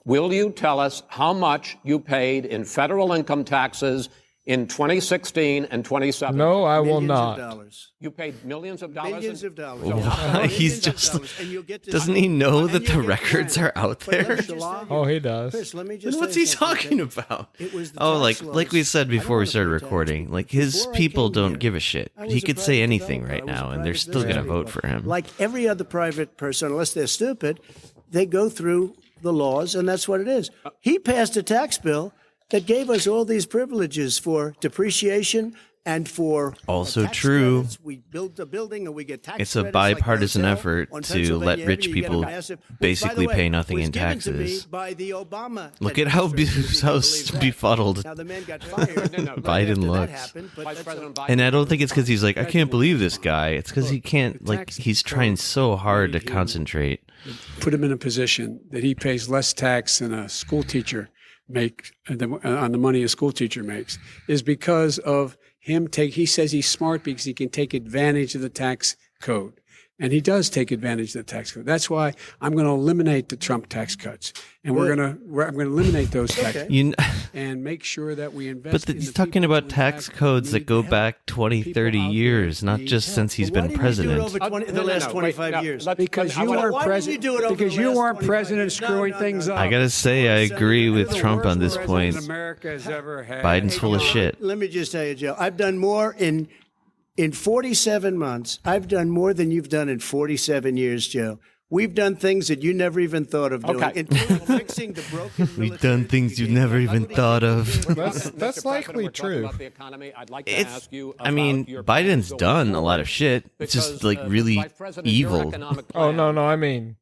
Will you tell us how much you paid in federal income taxes in 2016 and 2017. No, I will Millions not. of dollars. You paid millions of dollars. Millions of dollars. He's Millions of just. dollars, and you'll get this- Doesn't he know and that you'll the get records one. are out But let there? me just tell you- Oh, he does. Chris, let me just Then what's say he something, talking okay? about? It was the Oh, tax like we laws. said I before don't we wanna started pay tax. recording, like his Before I people came don't here, give a shit. I was He a could say private anything developer. right I was a now, and they're private still going to business vote for him. Like every other private person, unless they're stupid, they go through the laws, and that's what it is. He passed a tax bill that gave us all these privileges for depreciation and for Also tax true. credits. We build a building and we get tax It's a credits like bipartisan Roselle effort on to Pennsylvania let rich Avenue. You get a people massive- which, by the basically way, pay nothing was in given to me taxes. by the Obama Look at how administration, if you can believe that. befuddled Now the man got fired. right Biden after that looks. happened, but Vice that's President Biden. And I don't think it's because he's like, I can't believe this guy. It's because he can't, the like, tax he's trying so hard to made him- concentrate. Put him in a position that he pays less tax than a school teacher on the money a school teacher makes, is because of him he says he's smart because he can take advantage of the tax code. And he does take advantage of the tax code. That's why I'm going to eliminate the Trump tax cuts, and I'm going to eliminate those tax and make sure that we invest. But in he's the talking people about who, in tax fact, codes that need go help. back 20, People 30 out there years, not need just help. since he's Why been didn't you do it president. over the last 25 years? Because you Why weren't didn't president. you do it over Because the you last weren't 25 president years? screwing No, things up. I gotta say, I agree with You're the Trump on worst this president point. America has ever had. Biden's full of shit. Let me just tell you, Joe, I've done more in 47 months. I've done more than you've done in 47 years, Joe. We've done things that you never even thought of doing, Okay. including fixing the broken We've military done things you never even thought of. That's likely true. It's, I mean, Biden's done a lot of shit. It's just like really evil. Oh, no, I mean,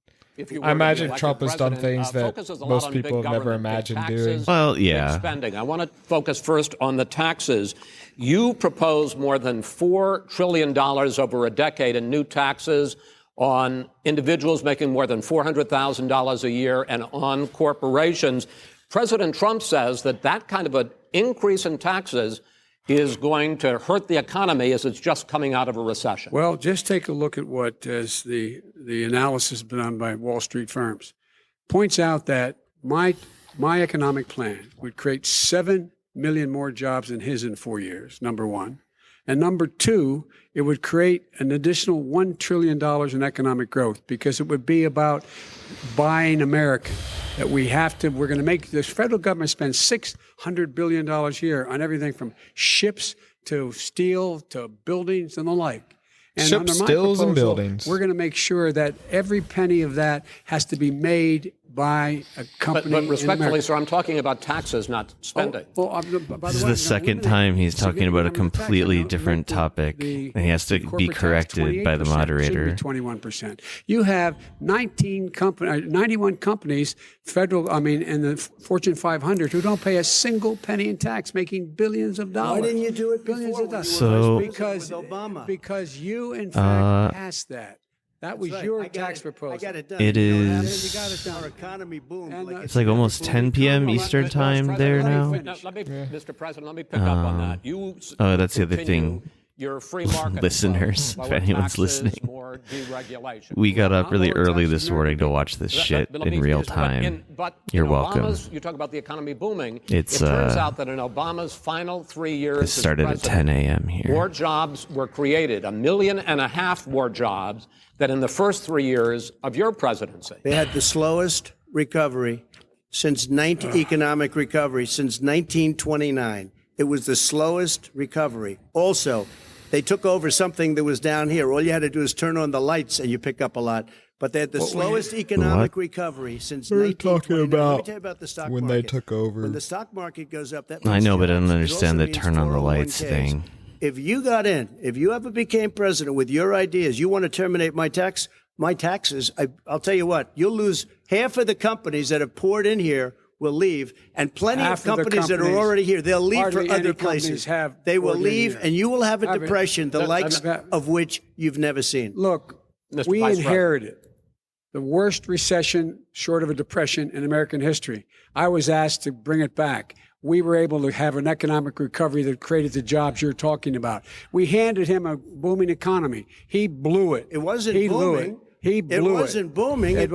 I imagine Trump has done things that most people have never imagined doing. Well, yeah. Spending. I want to focus first on the taxes. You propose more than $4 trillion over a decade in new taxes on individuals making more than $400,000 a year and on corporations. President Trump says that kind of an increase in taxes is going to hurt the economy as it's just coming out of a recession. Well, just take a look at what is the analysis done by Wall Street firms. Points out that my economic plan would create 7 million more jobs than his in 4 years, number one. And number two, it would create an additional $1 trillion in economic growth because it would be about buying America. That we're going to make this federal government spend $600 billion a year on everything from ships to steel to buildings and the like. And Ships, under my stills, and proposal, buildings. We're going to make sure that every penny of that has to be made by a company But in respectfully, America. sir, I'm talking about taxes, not spending. This is the second time he's talking about a completely different topic, and he has to be corrected by the moderator. 21%. You have 91 companies, in the Fortune 500, who don't pay a single penny in tax, making billions of dollars. Why didn't you do it Billions before? of dollars. So- because with Obama. Because you, in fact, passed that. That was Right. your I got tax it. proposal. I got it done. It You know what happened? is- You got it done. Our economy boomed. And, It's like almost 10 p.m. Eastern time there now. Mr. President, let me pick up on that. You Oh, that's the other continue thing. Your free market Listeners, approach, if lower anyone's taxes, listening. more deregulation. We got up really Lower early taxes this in morning to America. watch this shit But let me in real finish. time. But You're in welcome. Obama's, you talk about the economy booming. It turns out that in Obama's final 3 years, This started at 10 a.m. here. more jobs were created, 1.5 million more jobs than in the first 3 years of your presidency. They had the slowest recovery economic recovery since 1929. It was the slowest recovery. Also, they took over something that was down here. All you had to do is turn on the lights and you pick up a lot. But they had the slowest economic recovery since What are you 1929. talking Let me about tell you about the stock when market. they took over? When the stock market goes up, that I means know, but I jobs. don't It understand also the means turn on the lights 401ks. thing. If you got in, if you ever became president with your ideas, you want to terminate my taxes, I'll tell you what, you'll lose half of the companies that have poured in here will leave, and plenty Half of of the companies that are companies, already here, they'll leave for hardly other any companies places. They will poured in leave, here. and you will have a Have it. depression, the likes that- of which you've never seen. Look, Mr. we Vice President. inherited the worst recession short of a depression in American history. I was asked to bring it back. We were able to have an economic recovery that created the jobs you're talking about. We handed him a booming economy. He blew it. It wasn't he blew booming. it. He blew it. It wasn't booming. It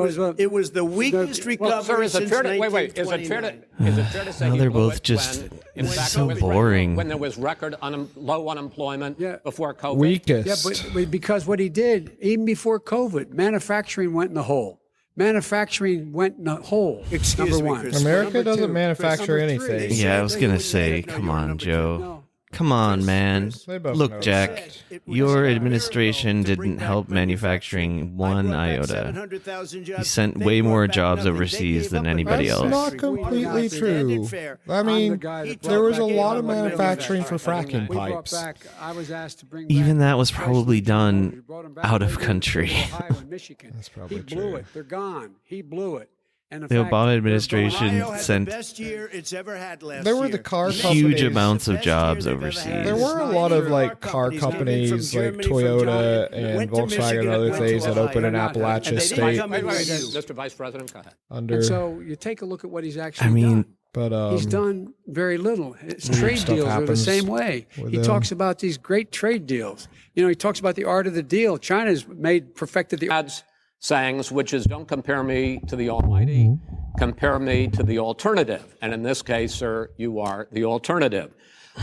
was the weakest recovery sir, is it since fair to, wait, is it fair to say Now he they're blew both it just when, in fact, so it was boring. when there was record low unemployment before COVID? Weakest. Yeah, but because what he did, even before COVID, manufacturing went in the hole. Manufacturing went in the hole. Excuse number me, one. Chris. America Number doesn't two. manufacture Number three. anything. Yeah, I was going to say, No, come you're on, number Joe. No. Come on, man. They both Look, know Jack, that. your administration didn't help manufacturing one iota. You sent way more jobs overseas than anybody That's else. not completely true. I mean, there was a lot of manufacturing for fracking We brought pipes. back, I was asked to bring Even back that was probably done We brought 'em back out of over country. Ohio and Michigan. That's probably He blew true. it. They're gone. He blew it. And The Obama administration Ohio had sent the best year it's ever had last There were year. the car huge companies. amounts of Best jobs year they've ever overseas. had. There were a lot of like car companies like Toyota and Volkswagen and other things that opened in Appalachia State Wait, Mr. Vice President, go ahead. under. And so you take a look at what he's actually I mean, done. But He's done very little. His trade stuff deals are the happens same way. with He them. talks about these great trade deals. You know, he talks about the art of the deal. China's perfected the Ad's sayings, which is don't compare me to the Almighty, compare me to the alternative. And in this case, sir, you are the alternative.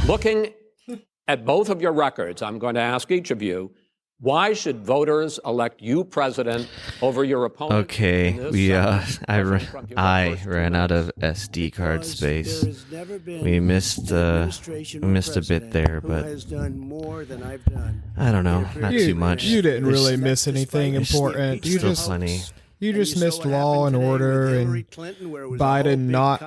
Looking at both of your records, I'm going to ask each of you, why should voters elect you president over your opponent? Okay, in this we President Trump, you go I first. ran out of SD card space. We missed a bit there, but has done more than I've done. I don't know, not too much. You didn't There's- really miss anything there's important. You still just plenty. You just missed Law and Order and Biden not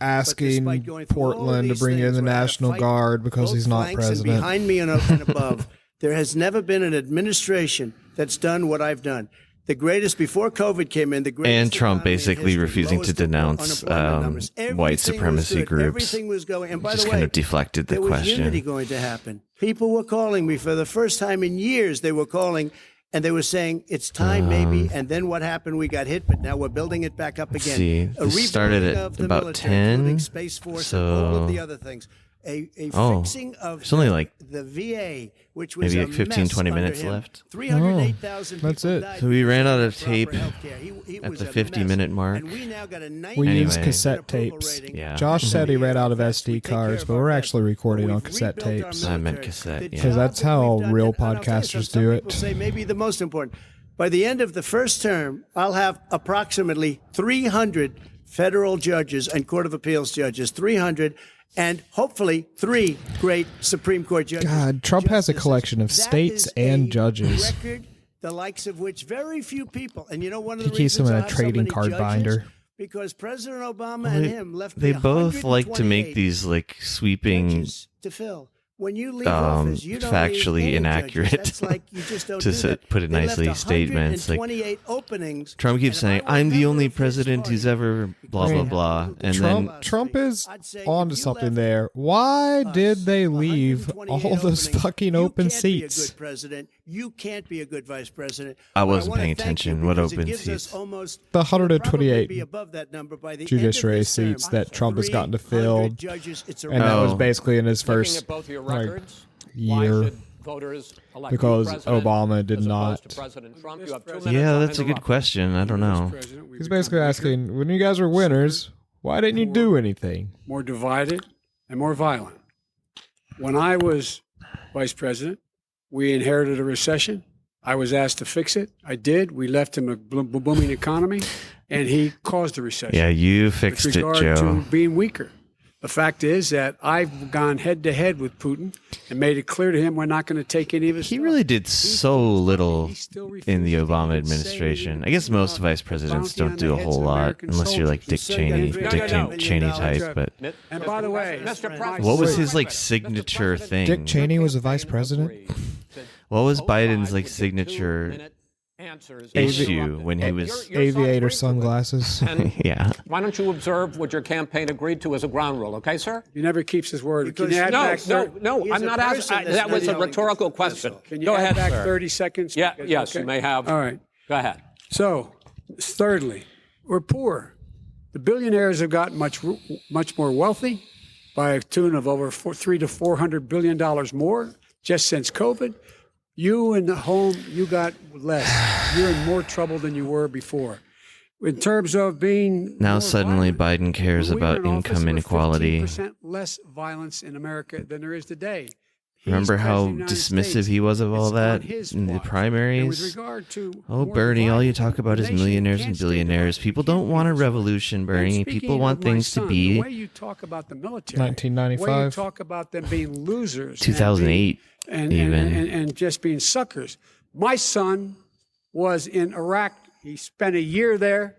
asking Portland to bring in the National Guard because he's not president. Behind me and above, there has never been an administration that's done what I've done. The greatest before COVID came in. The greatest And Trump economy in basically history, refusing to lowest denounce unemployment numbers. white Everything was supremacy good. groups. Everything was going. And by Just the kind way, of deflected the there was question. unity going to happen. People were calling me for the first time in years. They were calling. And they were saying, it's time maybe. And then what happened? We got hit, but now we're building it back up again. See, A this started rebuilding at of the about military, 10, including Space Force and all of the so- other things. A Oh, fixing of it's only like the VA, which was maybe a like 15, mess 20 under minutes him. left. 308,000 that's people it. died So we ran out of because proper tape healthcare. He at was the a 50-minute mess. mark. And we now got a 90% We use Anyway. cassette approval tapes. rating. Yeah. Josh said he read out of We SD take care cards, of but our we're vets. actually recording We've on cassette rebuilt our tapes. I meant military. cassette, The yeah. Because that's job that how we've done, real and I'll tell you podcasters some do people it. say maybe the most important. By the end of the first term, I'll have approximately 300 federal judges and Court of Appeals judges, 300, and hopefully 3 great Supreme Court judges. God, Trump has a Justices. collection of That states is and a judges. record, the likes of which very few people, and you know one of He the keeps them reasons in I a have so trading many card judges? binder. Because President Obama and him left They me both like to make 128 these like sweeping judges to fill. When you leave office, you don't factually need any inaccurate judges. That's like you just don't to do that. put it They nicely left statements like 128 openings. Trump keeps And saying if I were a I'm the member only of his president who's party, ever blah blah blah, and Trump is I'd say onto if you something left there. Why did they leave 128 all those openings, fucking you open can't be a seats? good president. You can't be a good vice president. I But wasn't wanna paying thank you attention. What because it open gives us seats? almost- The we'll probably 128 be above that number by the end of judiciary this term. seats that Trump has gotten to 300 fill, judges. It's a and that was Oh. basically in his Looking first at both of your like, records, why year. should voters elect Because you president Obama did as opposed not. to President Trump? You have 2 minutes yeah, that's a good uninterrupted. question. I don't know. He's basically asking, when you guys were winners, why didn't you do anything? more divided and more violent. When I was vice president, we inherited a recession. I was asked to fix it. I did. We left him a booming economy, and he caused the recession. Yeah, you With fixed it, regard Joe. to being weaker. The fact is that I've gone head to head with Putin and made it clear to him we're not going to take any of his He stuff. really did so little He still in the refuses to Obama even administration. say I guess most about vice the presidents bounty on don't the do a heads whole of lot, American unless you're like Dick soldiers. Cheney, No, Dick Cheney type. But And by the way, Mr. President, what was Mr. his like President, signature Mr. thing? Dick Cheney was a vice president? What was Both Biden's sides like would get signature 2-minute answers issue uninterrupted. when he And was your Aviator side's sunglasses. And yeah. why don't you observe what your campaign agreed to as a ground rule, okay, sir? he never keeps his word. Can Because- you add No, back no, 30, no, He's I'm a not person asking. that's That was a not rhetorical yelling. question. Can you Go add ahead, back sir. 30 seconds? Yeah, Because- yes, you okay. may have. All right. Go ahead. So, thirdly, we're poor. The billionaires have gotten much more wealthy by a tune of over $300 to $400 billion more just since COVID. You in the home, you got less. You're in more trouble than you were before. In terms of being Now more suddenly violent, Biden cares when we were about in office, income there was inequality. 15% less violence in America than there is today. Remember He's how president of the United dismissive States. he was of all It's that on his in the watch. And with primaries? regard to Oh, more Bernie, all you violence, talk about the is nation millionaires can't and stay billionaires. divided. People It can't don't be want a divided. revolution, And Bernie. speaking People of want my things to son, be the way you talk about the military, the way you 1995. talk about them being losers, 2008 and even. and just being suckers. My son was in Iraq. He spent a year there.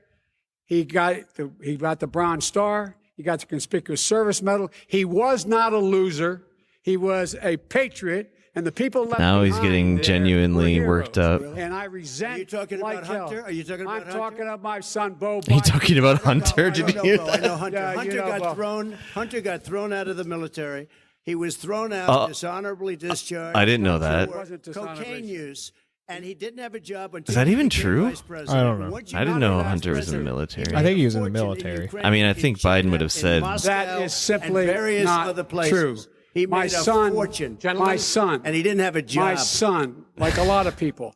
He got the Bronze Star. He got the Conspicuous Service Medal. He was not a loser. He was a patriot. And the people left Now he's behind getting there genuinely were worked heroes. up. And I resent. Are you talking like about hell. Hunter? Are you talking about I'm Hunter? talking about my son, Bo. Are you talking about Hunter? Did you I hear know, Bo. I know that? Hunter. Yeah, Hunter you know, got Bo. thrown. Hunter got thrown out of the military. He was thrown out, dishonorably discharged. I didn't know that. for Wasn't dishonorably. cocaine use, and he didn't have a job until Is that he even became true? vice president. I don't know. Once you I didn't became know vice Hunter was in the president, military. I think he was in the made a military. fortune in I mean, I Ukraine, think in Biden would China, have said- in Moscow, That is simply and various not other places. true. He My made a son, fortune. my son, and he didn't have a job. My son, like a lot of people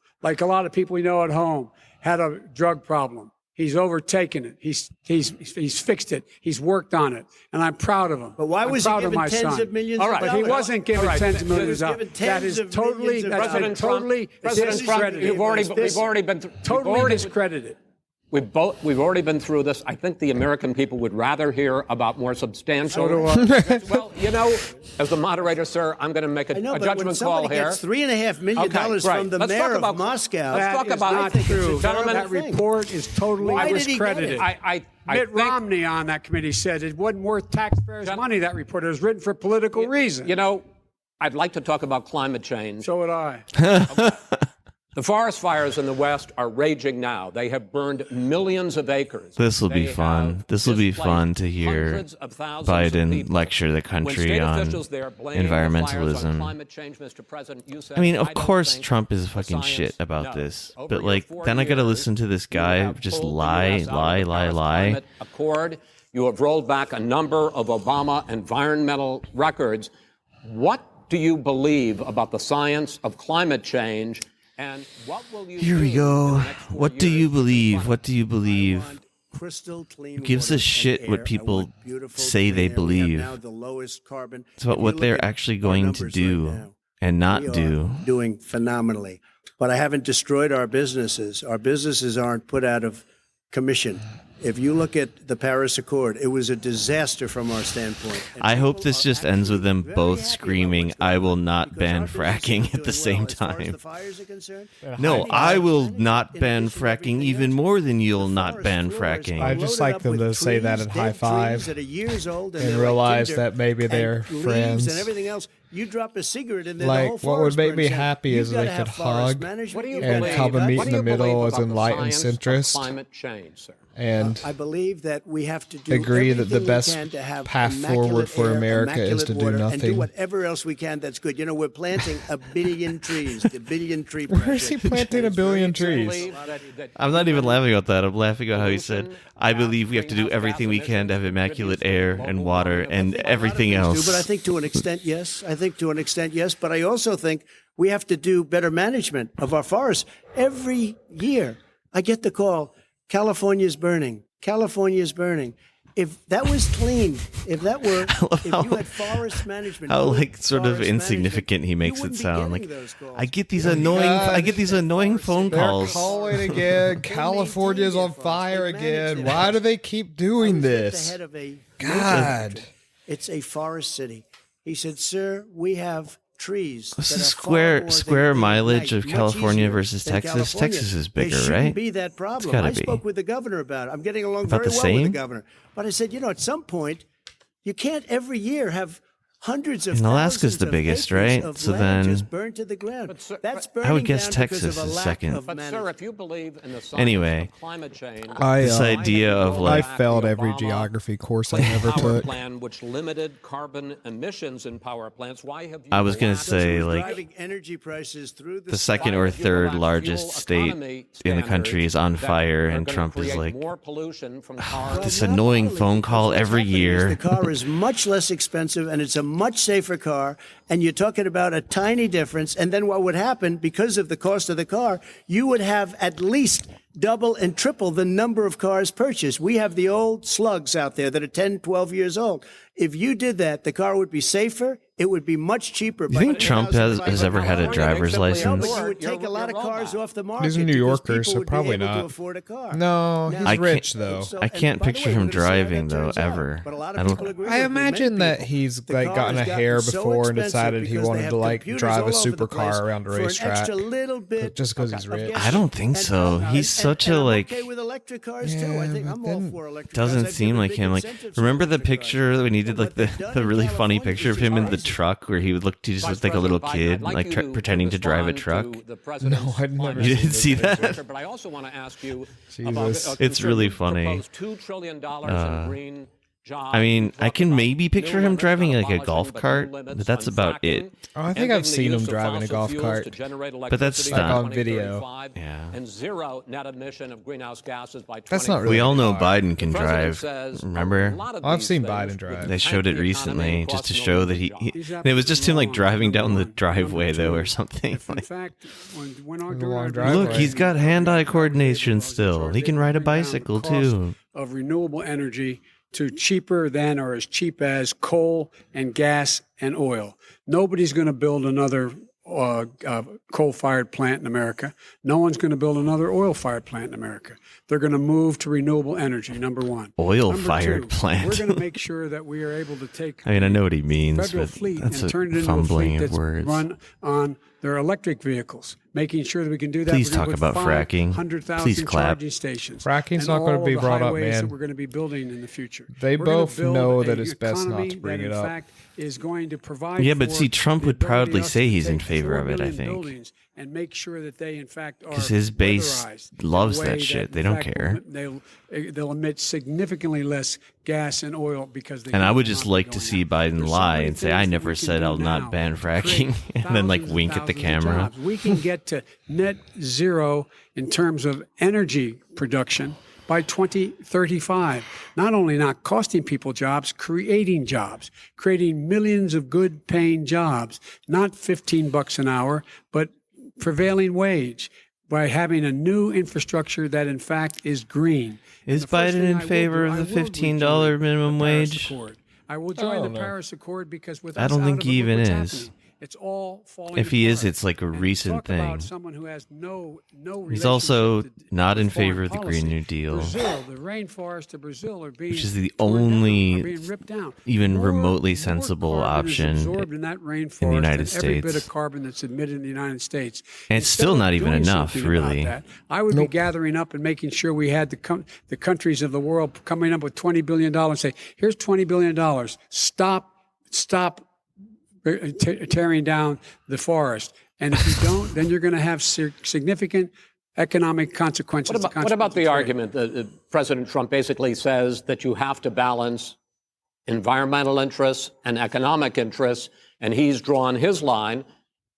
we know at home, had a drug problem. He's overtaken it. He's fixed it. He's worked on it, and I'm proud of him. But why was he I'm proud of given my tens son. of millions All of right, but he dollars? wasn't given All right, tens of he millions was of given dollars. That tens is of totally, millions of that's been dollars. totally President Trump, discredited. We've already been Totally discredited. We've already been through this. I think the American people would rather hear about more substantial. So do I. Well, as the moderator, sir, I'm going to make a, I know, a but when judgment call somebody here. gets $3.5 million Okay, from the Let's mayor talk of about Moscow, Let's talk That is about not I think it's a true. Gentlemen, That thing. report is totally Why did he get it? discredited. I Mitt think, Romney on that committee said it wasn't worth taxpayers' money, that report. It was written for political reasons. I'd like to talk about climate change. So would I. The forest fires in the West are raging now. They have burned millions of acres. This will be They fun. have This will be displaced fun to hear hundreds of thousands of Biden people. lecture the When country state on officials there blame the fires on environmentalism. climate change, Mr. President, you said, I mean, "I of don't course think Trump is the fucking science." shit about No. this. Over But your 4 then I got to years, listen to this you guy have just pulled the lie, US out of lie, the lie, Paris lie. Climate Accord. You have rolled back a number of Obama environmental records. What do you believe about the science of climate change? And what will you Here we do go. in the next 4 What do years you to believe? fight? What do you believe? Crystal clean Who gives water a and shit air. what I people want beautiful, say clean they air. We have believe? now the lowest carbon. It's about If you what look they're at actually our going to numbers do right now, and we not are do. doing phenomenally. But I haven't destroyed our businesses. Our businesses aren't put out of commission. If you look at the Paris Accord, it was a disaster from our standpoint. And I hope people this are just ends with them very both happy about screaming, what's going I on will not because ban our businesses fracking are at the doing same well. As far as time. the fires are concerned, No, I will not in ban addition to fracking everything even else, more than you'll the not forest ban floors fracking. are I'd just loaded like up them with to say that trees, and dead high five trees that are years old, and and they're realize like tinder, that maybe they're and leaves friends. and everything else. You drop a cigarette in there, Like, the whole what forest would make burns me down. happy You've is gotta they have could forest hug management. What do you and believe? come and meet What in do the you middle believe as about the enlightened science of centrist. climate change, sir? And I believe that we have to do agree that the everything we best can to have path immaculate forward for air, America is to immaculate do water, and do nothing. whatever else we can that's good. We're planting 1 billion trees, the billion tree project. where is he planting a billion trees? I'm not even laughing about that. I'm laughing at how he said, I believe we have to do everything we can to have immaculate air and water and everything else. But I think to an extent, yes. But I also think we have to do better management of our forests. Every year, I get the call, California's burning. If that was clean, if you had forest management, How good sort of forest insignificant he management, makes you it wouldn't be sound. getting Like those calls. I get these annoying phone They're calls. calling again. California's on fire again. Why do they keep doing I was at the this? head of a God. It's a forest city. He said, "Sir, we have trees." What's that the are far more square than mileage ignite, of much California easier versus than Texas? California. Texas is There bigger, shouldn't right? be that problem. gotta I be. spoke with the governor about it. I'm getting along About very the well with same? the governor. But I said, at some point, you can't every year have hundreds of And Alaska's thousands the of biggest, acres right? of So land then- just burned to the ground. But, sir, That's but- burning I would guess down Texas because of a is lack second. of But, sir, management. if you believe in the science Anyway, of climate change, This idea of I like failed every geography course I ever power took. plan which limited carbon emissions in power plants, why have you I was gonna relaxed say, Who's like, driving energy prices through the second or Why have you third relaxed largest fuel state economy in the country is on standards fire, that are and gonna Trump is create like, more pollution from cars? this annoying phone call What's every happening is year. The car is much less expensive, and it's a much safer car, and you're talking about a tiny difference. And then what would happen, because of the cost of the car, you would have at least double and triple the number of cars purchased. We have the old slugs out there that are 10, 12 years old. If you did that, the car would be safer. It would be much cheaper. Do you think Trump has ever had a driver's license? You would take a lot of cars off the market. He's a New Yorker, because so people would be probably able to not. afford a car. No, Now- he's I rich And though. so- I can't and by the picture way, him we're gonna see how that driving, though, turns out. ever. But a lot of I don't- people agree I with me. imagine Many that people. he's The like car gotten a has hair gotten so before and expensive decided he because they wanted have to like computers drive all a over the place supercar around a for an racetrack. extra little bit Just because he's of rich. gas. I don't think so. He's such a I'm like. okay with electric cars too. I think Yeah, I'm but all then for electric cars. Doesn't I've seem given like big him. Like, incentives for remember the electric cars. picture when he did like What they've done the in really funny California picture is of him in the crazy. truck where he looked, he just looked like a little kid, like pretending to drive a truck. No, I'd never You seen didn't this see picture. that? But I also want to ask you Jesus. about It's really funny. $2 trillion in green jobs. I mean, I can About maybe picture new him limits driving on like a abolishing, golf but cart, no limits but that's on about fracking, it. Oh, I think ending I've the seen him use of driving a fossil golf fuels cart. to generate But that's electricity by not- on video. 2035, Yeah. and zero net emission of greenhouse gases by That's not 2040. really We all know a car. Biden can The president drive. says Remember? a lot of I've these seen things Biden would drive. They showed it tank the recently economy, just to cost show that millions of jobs. it was just him like driving down the Number driveway though two, or something. if in Like, fact, when our The long our- driveway. look, he's got hand-eye coordination still. He can ride a bring down the bicycle cost too. of renewable energy to cheaper than or as cheap as coal and gas and oil. Nobody's going to build another coal-fired plant in America. No one's going to build another oil-fired plant in America. They're going to move to renewable energy, number one. Oil-fired Number two, plant. We're going to make sure that we are able to take I mean, I know what he means, federal but fleet that's and a turn it into a fumbling fleet of that's words. run on their electric vehicles, making sure that we can do that. Please We're gonna talk put about fracking. 500,000 Please clap. charging stations. Fracking's and not gonna all be of the brought up, highways man. that we're going to be building in the future. They We're gonna both build know a that it's best not to economy bring that, it in up. fact, is going to provide Yeah, but for see, Trump the would ability proudly us say to he's in take favor 4 of it, I million think. buildings and make sure that they, in fact, are 'Cause his base weatherized in a loves way that shit. They in don't fact, care. They'll emit significantly less gas and oil because they And I will would not just be like to going see out. Biden There's so lie many and say, things I that never we can said do I'll now not ban to fracking, create and then like thousands and wink at the thousands of camera. jobs. We can get to net zero in terms of energy production by 2035. Not only not costing people jobs, creating millions of good paying jobs, not $15 an hour, but prevailing wage by having a new infrastructure that in fact is green. Is And the first Biden thing in I will favor do, of I the will $15 rejoin minimum the Paris wage? Accord. I will join the Paris Accord because with I us don't out think of he it, look even what's is. happening. It's all falling If he is, apart. it's like a And recent talk about thing. someone who has no He's also relationship not in with foreign favor of the policy. Green New Deal, Brazil, the rainforests of Brazil are being which is the torn down, only are being ripped down. even More- remotely more sensible carbon is option absorbed in that rainforest in the United than every bit States. of carbon that's emitted in the United States. And it's Instead still of not even doing enough, something really. about that, I would be gathering up and making sure we had the countries of the world coming up with $20 billion and say, here's $20 billion. Stop tearing down the forest. And if you don't, then you're going to have significant economic consequences. What about the argument that President Trump basically says that you have to balance environmental interests and economic interests, and he's drawn his line?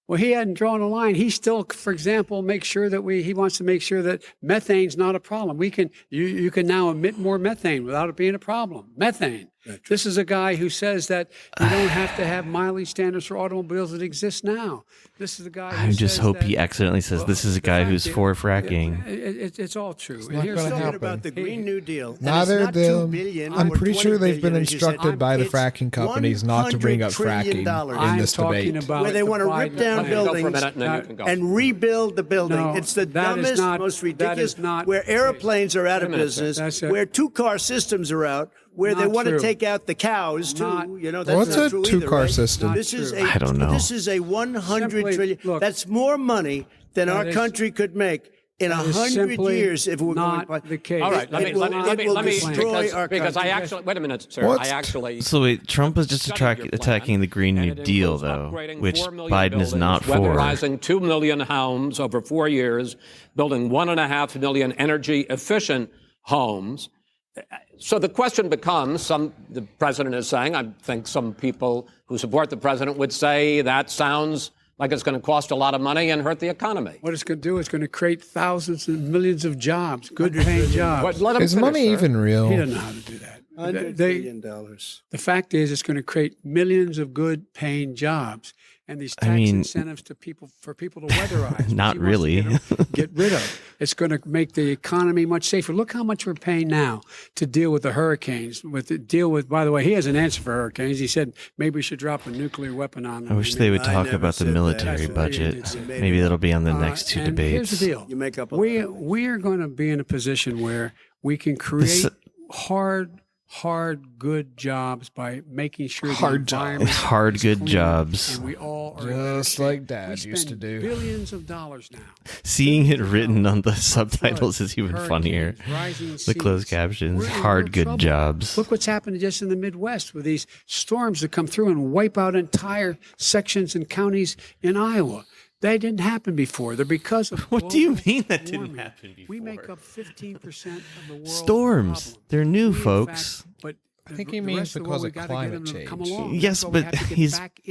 Well, he hadn't drawn a line. He still, for example, he wants to make sure that methane's not a problem. You can now emit more methane without it being a problem. Methane. This is a guy who says that you don't have to have mileage standards for automobiles that exist now. This is a guy who I just says hope that, he accidentally says this is a the guy fact who's is- for fracking. It's all true. not And here's gonna the- happen. About the Green New Deal. And Neither it's of not $2 them. billion I'm or pretty sure $20 they've been billion, as you said. instructed by the It's fracking companies not to bring up $100 trillion fracking in I'm this talking debate. about where they the want to rip Biden down plan. Go for a buildings minute, and then you can go. and rebuild the building. No, It's the that is dumbest, not- most that ridiculous, is not where the case. airplanes are out of Wait a minute, business, That's it. where two-car systems are out, where they Not want true. to take out the cows, too. Not- That's What's not a true two-car either, right? system? This is Not a, I don't know. This is a 100 Simply, trillion. look, That's more money than our is- country could make in that is 100 simply years if we're not going. the case. All right, let me destroy because, our because I country. actually wait a minute, sir. What's- I actually So wait, Trump was just studied your plan, attacking the Green New and it Deal, includes though, upgrading which 4 million Biden is buildings, not for. weatherizing 2 million homes over 4 years, building 1.5 million energy efficient homes. So the question becomes, the president is saying, I think some people who support the president would say that sounds like it's going to cost a lot of money and hurt the economy. What it's going to do is going to create thousands and millions of jobs, good paying jobs. But let him Is finish, money sir. even He real? doesn't know how to do that. $100 billion. The fact is, it's going to create millions of good-paying jobs, and these tax incentives to people for people to weatherize. Not really. Get rid of. It's going to make the economy much safer. Look how much we're paying now to deal with the hurricanes. By the way, he has an answer for hurricanes. He said maybe we should drop a nuclear weapon on them. I wish they would talk about the military budget. Maybe that'll be on the next two debates. Here's the deal. You make up we are going to be in a position where we can create hard, good jobs by making sure Hard the environment Hard, is good clean, jobs. and we all are Just like Dad we used to spend do. billions of dollars now. Seeing it written on the subtitles is even funnier. The closed captions, hard, good jobs. Look what's happened just in the Midwest with these storms that come through and wipe out entire sections and counties in Iowa. That didn't happen before. They're because of What do you mean that warming. didn't happen before? We make up 15% of the world's Storms. problem. They're new, We, in folks. fact, but I think the he means rest of the because world, of we gotta get climate them to come change. along. Yes, That's what we but have to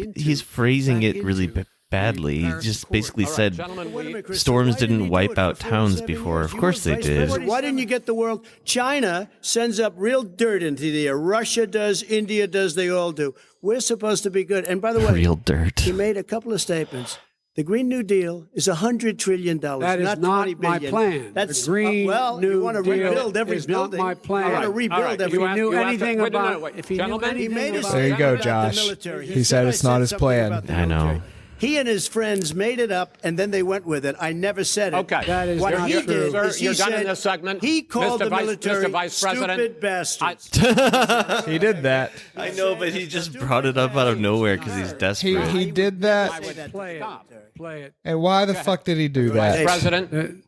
get he's phrasing back it really into badly. He Paris just Accord. basically All right, said gentlemen, we- storms didn't wipe out towns before. Of course they did. Why didn't you get the world? China sends up real dirt into the air. Russia does, India does, they all do. We're supposed to be good. And by the way, Real dirt. he made a couple of statements. The Green New Deal is $100 trillion. That is not not $20 my billion. plan. That's The Green well, New you want to Deal rebuild every is building. not my plan. You want to All rebuild right. every If he knew You asked- anything wait, no, no, about, wait. if he knew Gentlemen, He anything made a about, There you statement go, about Josh. the military. He said it's I not his something plan. about the I know. military. He and his friends made it up, and then they went with it. I never said it. Okay. That is what not he true. did Sir, is he you're done in said this segment. he called Mr. the military Mr. Vice President, stupid bastards. He did that. I know, but he just brought it up out of nowhere because he's desperate. He did that. play it. And why the fuck did he do that? President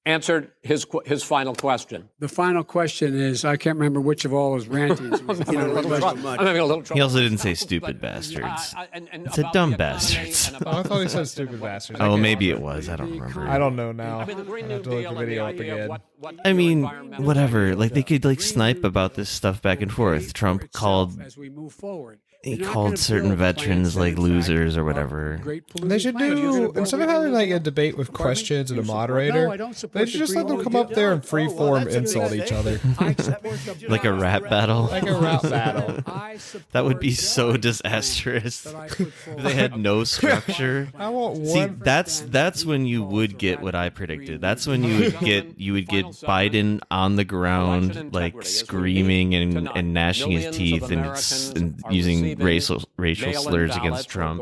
answered his final question. The final question is, I can't remember which of all his rantings. was the final question. I'm having a little trouble. He also didn't say stupid bastards. And It said about dumb the economy bastards. and about Oh, I thought he the said rest of stupid the world. bastards. Oh, maybe it was. I don't remember. I don't know now. I mean, the Green I New have to look Deal the and video the up idea of again. what I mean, environmental whatever. Like they could like snipe about this stuff back and forth. Trump called As we move forward. he You're not called gonna certain build plans veterans that, like in fact, losers or are whatever. great They should polluting plans. You're do, gonna instead of build having like a everything debate with Pardon me? questions and a You support- moderator, No, I don't support they the should just Green let them New come Deal. up there and free form that's a big insult mistake. each other. I support the Like a rap battle. Like a rap battle. I support That would be so the disastrous. that I put If forward. they had no structure. I want See, one. that's when you would get what I predicted. That's when you would get Biden on the ground, like screaming and gnashing his teeth and using racial slurs against Trump,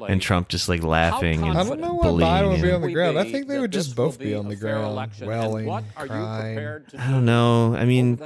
and Trump just like laughing and I don't know why Biden would be on the bullying. ground. I think they would just both be on the ground, wailing, crying. I don't know. I mean,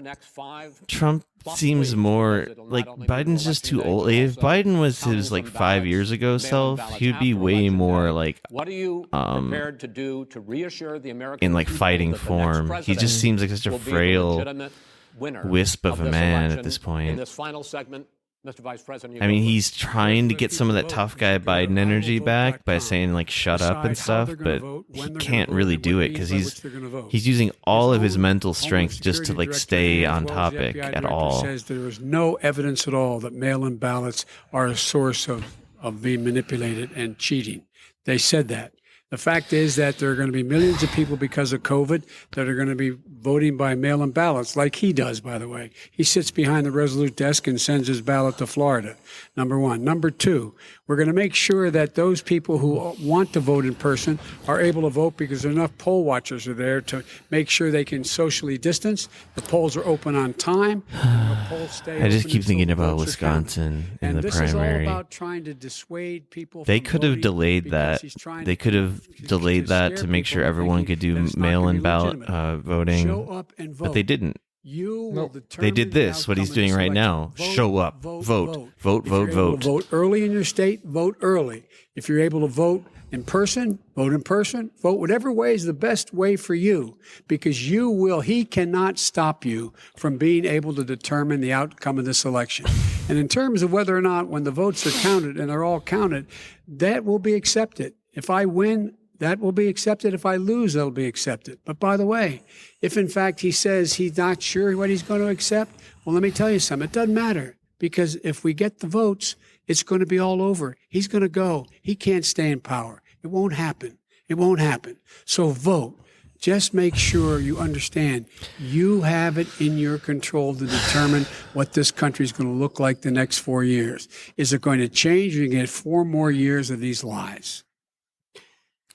Trump seems more like Biden's just too old. If Biden was his like 5 years ago self, he'd be way more like What are you prepared to do to reassure the American in like people fighting that the next form. He president just seems like such a will be the frail legitimate winner wisp of a this man election? at this In point. this final segment, Mr. Vice President, you I mean, go he's first. trying to get some of that tough guy Biden energy back by saying like "shut up" and stuff, but he can't really do it because he's using all of his mental strength just to like stay on topic at all. Says there is no evidence at all that mail-in ballots are a source of being manipulated and cheating. They said that. The fact is that there are going to be millions of people because of COVID that are going to be voting by mail-in ballots, like he does, by the way. He sits behind the Resolute desk and sends his ballot to Florida, number one. Number two, we're going to make sure that those people who want to vote in person are able to vote because enough poll watchers are there to make sure they can socially distance. The polls are open on time. The polls stay I just open keep until thinking the about votes are counted. Wisconsin in And the this primary. is all about trying to dissuade people They from could have voting delayed because that. he's trying They to- could have delayed that to scare make sure people everyone thinking could do that it's not mail-in gonna be ballot legitimate. voting, Show up and vote. but they didn't. You will Nope. determine They did this, the what he's outcome of doing this right now. election. Show up, vote, vote, If you're vote, able vote. to vote early in your state, vote early. If you're able to vote in person, vote in person. Vote whatever way is the best way for you, because he cannot stop you from being able to determine the outcome of this election. And in terms of whether or not, when the votes are counted and they're all counted, that will be accepted. If I win, that will be accepted. If I lose, that'll be accepted. But by the way, if in fact he says he's not sure what he's going to accept, well, let me tell you something. It doesn't matter, because if we get the votes, it's going to be all over. He's going to go. He can't stay in power. It won't happen. It won't happen. So vote. Just make sure you understand you have it in your control to determine what this country is going to look like the next 4 years. Is it going to change? Or you get 4 more years of these lies.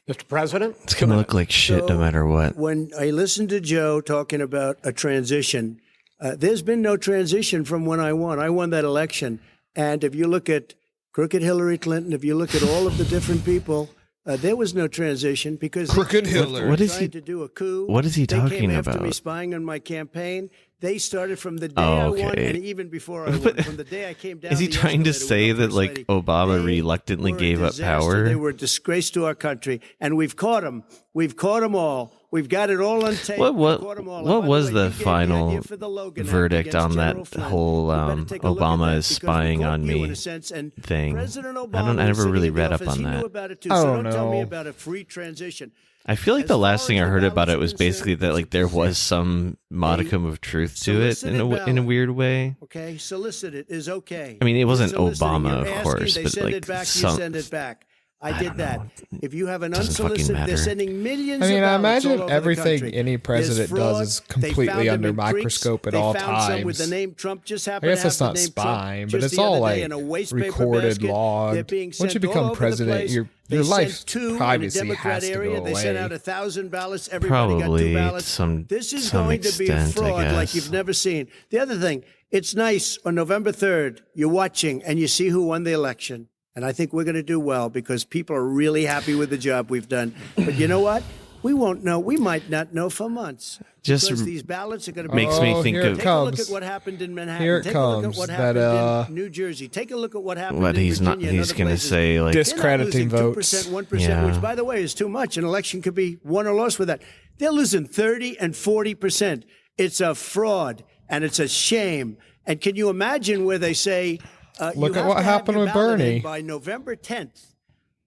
Mr. President? It's going to look like shit no matter what. When I listened to Joe talking about a transition, there's been no transition from when I won. I won that election. And if you look at crooked Hillary Clinton, if you look at all of the different people, there was no transition because Crooked Hillary. What is he? to do a coup. What is he They talking came after about? me spying on my campaign. They started from the day I won, okay. and even before I won, from the day I came down. Is he the trying to escalator say with the that, First like, Lady, Obama they reluctantly were a gave up disaster. power? They were a disgrace to our country, and we've caught them. We've caught them all. We've got it all on tape. What We've caught 'em all. And what by was way, the you gave final idea for the Logan Act verdict against on General that Flynn. whole You better take a look at Obama that is because we spying caught on you, me in a sense, and thing? President Obama I was never sitting really in the read up office. on He knew that. about it too, I so don't don't tell me know. about a free transition. I feel like As the far last as thing I the heard about ballots it are was basically concerned, that, like, there was some modicum of truth to it in a weird way. Okay, solicited is okay. I mean, it wasn't Solicited, Obama, you're of asking, course, they but, send like, it back, you some- send it back. I I did don't that. know. If you have an Doesn't fucking unsolicited, they're matter. sending millions I mean, of I ballots all imagine over the everything country. any president There's fraud. does is They found completely them under in creeks. microscope at They all found some with the times. name Trump. Just I happened guess to that's have not the name spying, Trump but just it's the all other day like in a waste paper recorded, basket. They're logged. being Once sent you become all over the president, place. your They life sent 2 privacy in a Democrat has to area. go They sent away. out 1,000 ballots. Everybody got 2 Probably to ballots. some This is some going to be extent, fraud I like guess. you've never seen. The other thing, it's nice on November 3rd, you're watching and you see who won the election. And I think we're going to do well because people are really happy with the job we've done. But you know what? We won't know. We might not know for months. Just because these ballots are going to be. makes me think here of- it Take a look comes. at what happened in Manhattan. Here it Take a look comes, at what that, happened in New Jersey. Take a look at what happened What in he's not, Virginia and he's other going to places. say, like, Discrediting They're not votes. losing 2%, 1%, Yeah. which, by the way, is too much. An election could be won or lost with that. They're losing 30 and 40%. It's a fraud, and it's a shame. And can you imagine where they say, Look you at have what to have happened your with ballot in Bernie. by November 10th.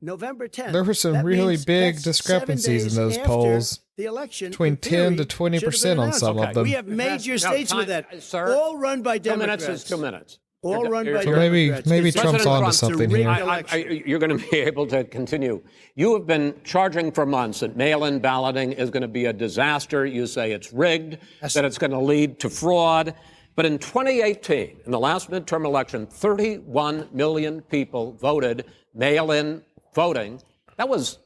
November 10th. There were some That really means big that's discrepancies 7 in days those after polls. The election, Between in 10 theory, to 20% should have been on announced. some of them. We have major No, states time- with that. sir, All run by 2 Democrats. minutes is 2 minutes. All You're- run you're- by So you're- Democrats. maybe It's Trump's President onto Trump's something rigged here. election. You're going to be able to continue. You have been charging for months that mail-in balloting is going to be a disaster. You say it's rigged, that it's going to lead to fraud. But in 2018, in the last midterm election, 31 million people voted mail-in voting. That was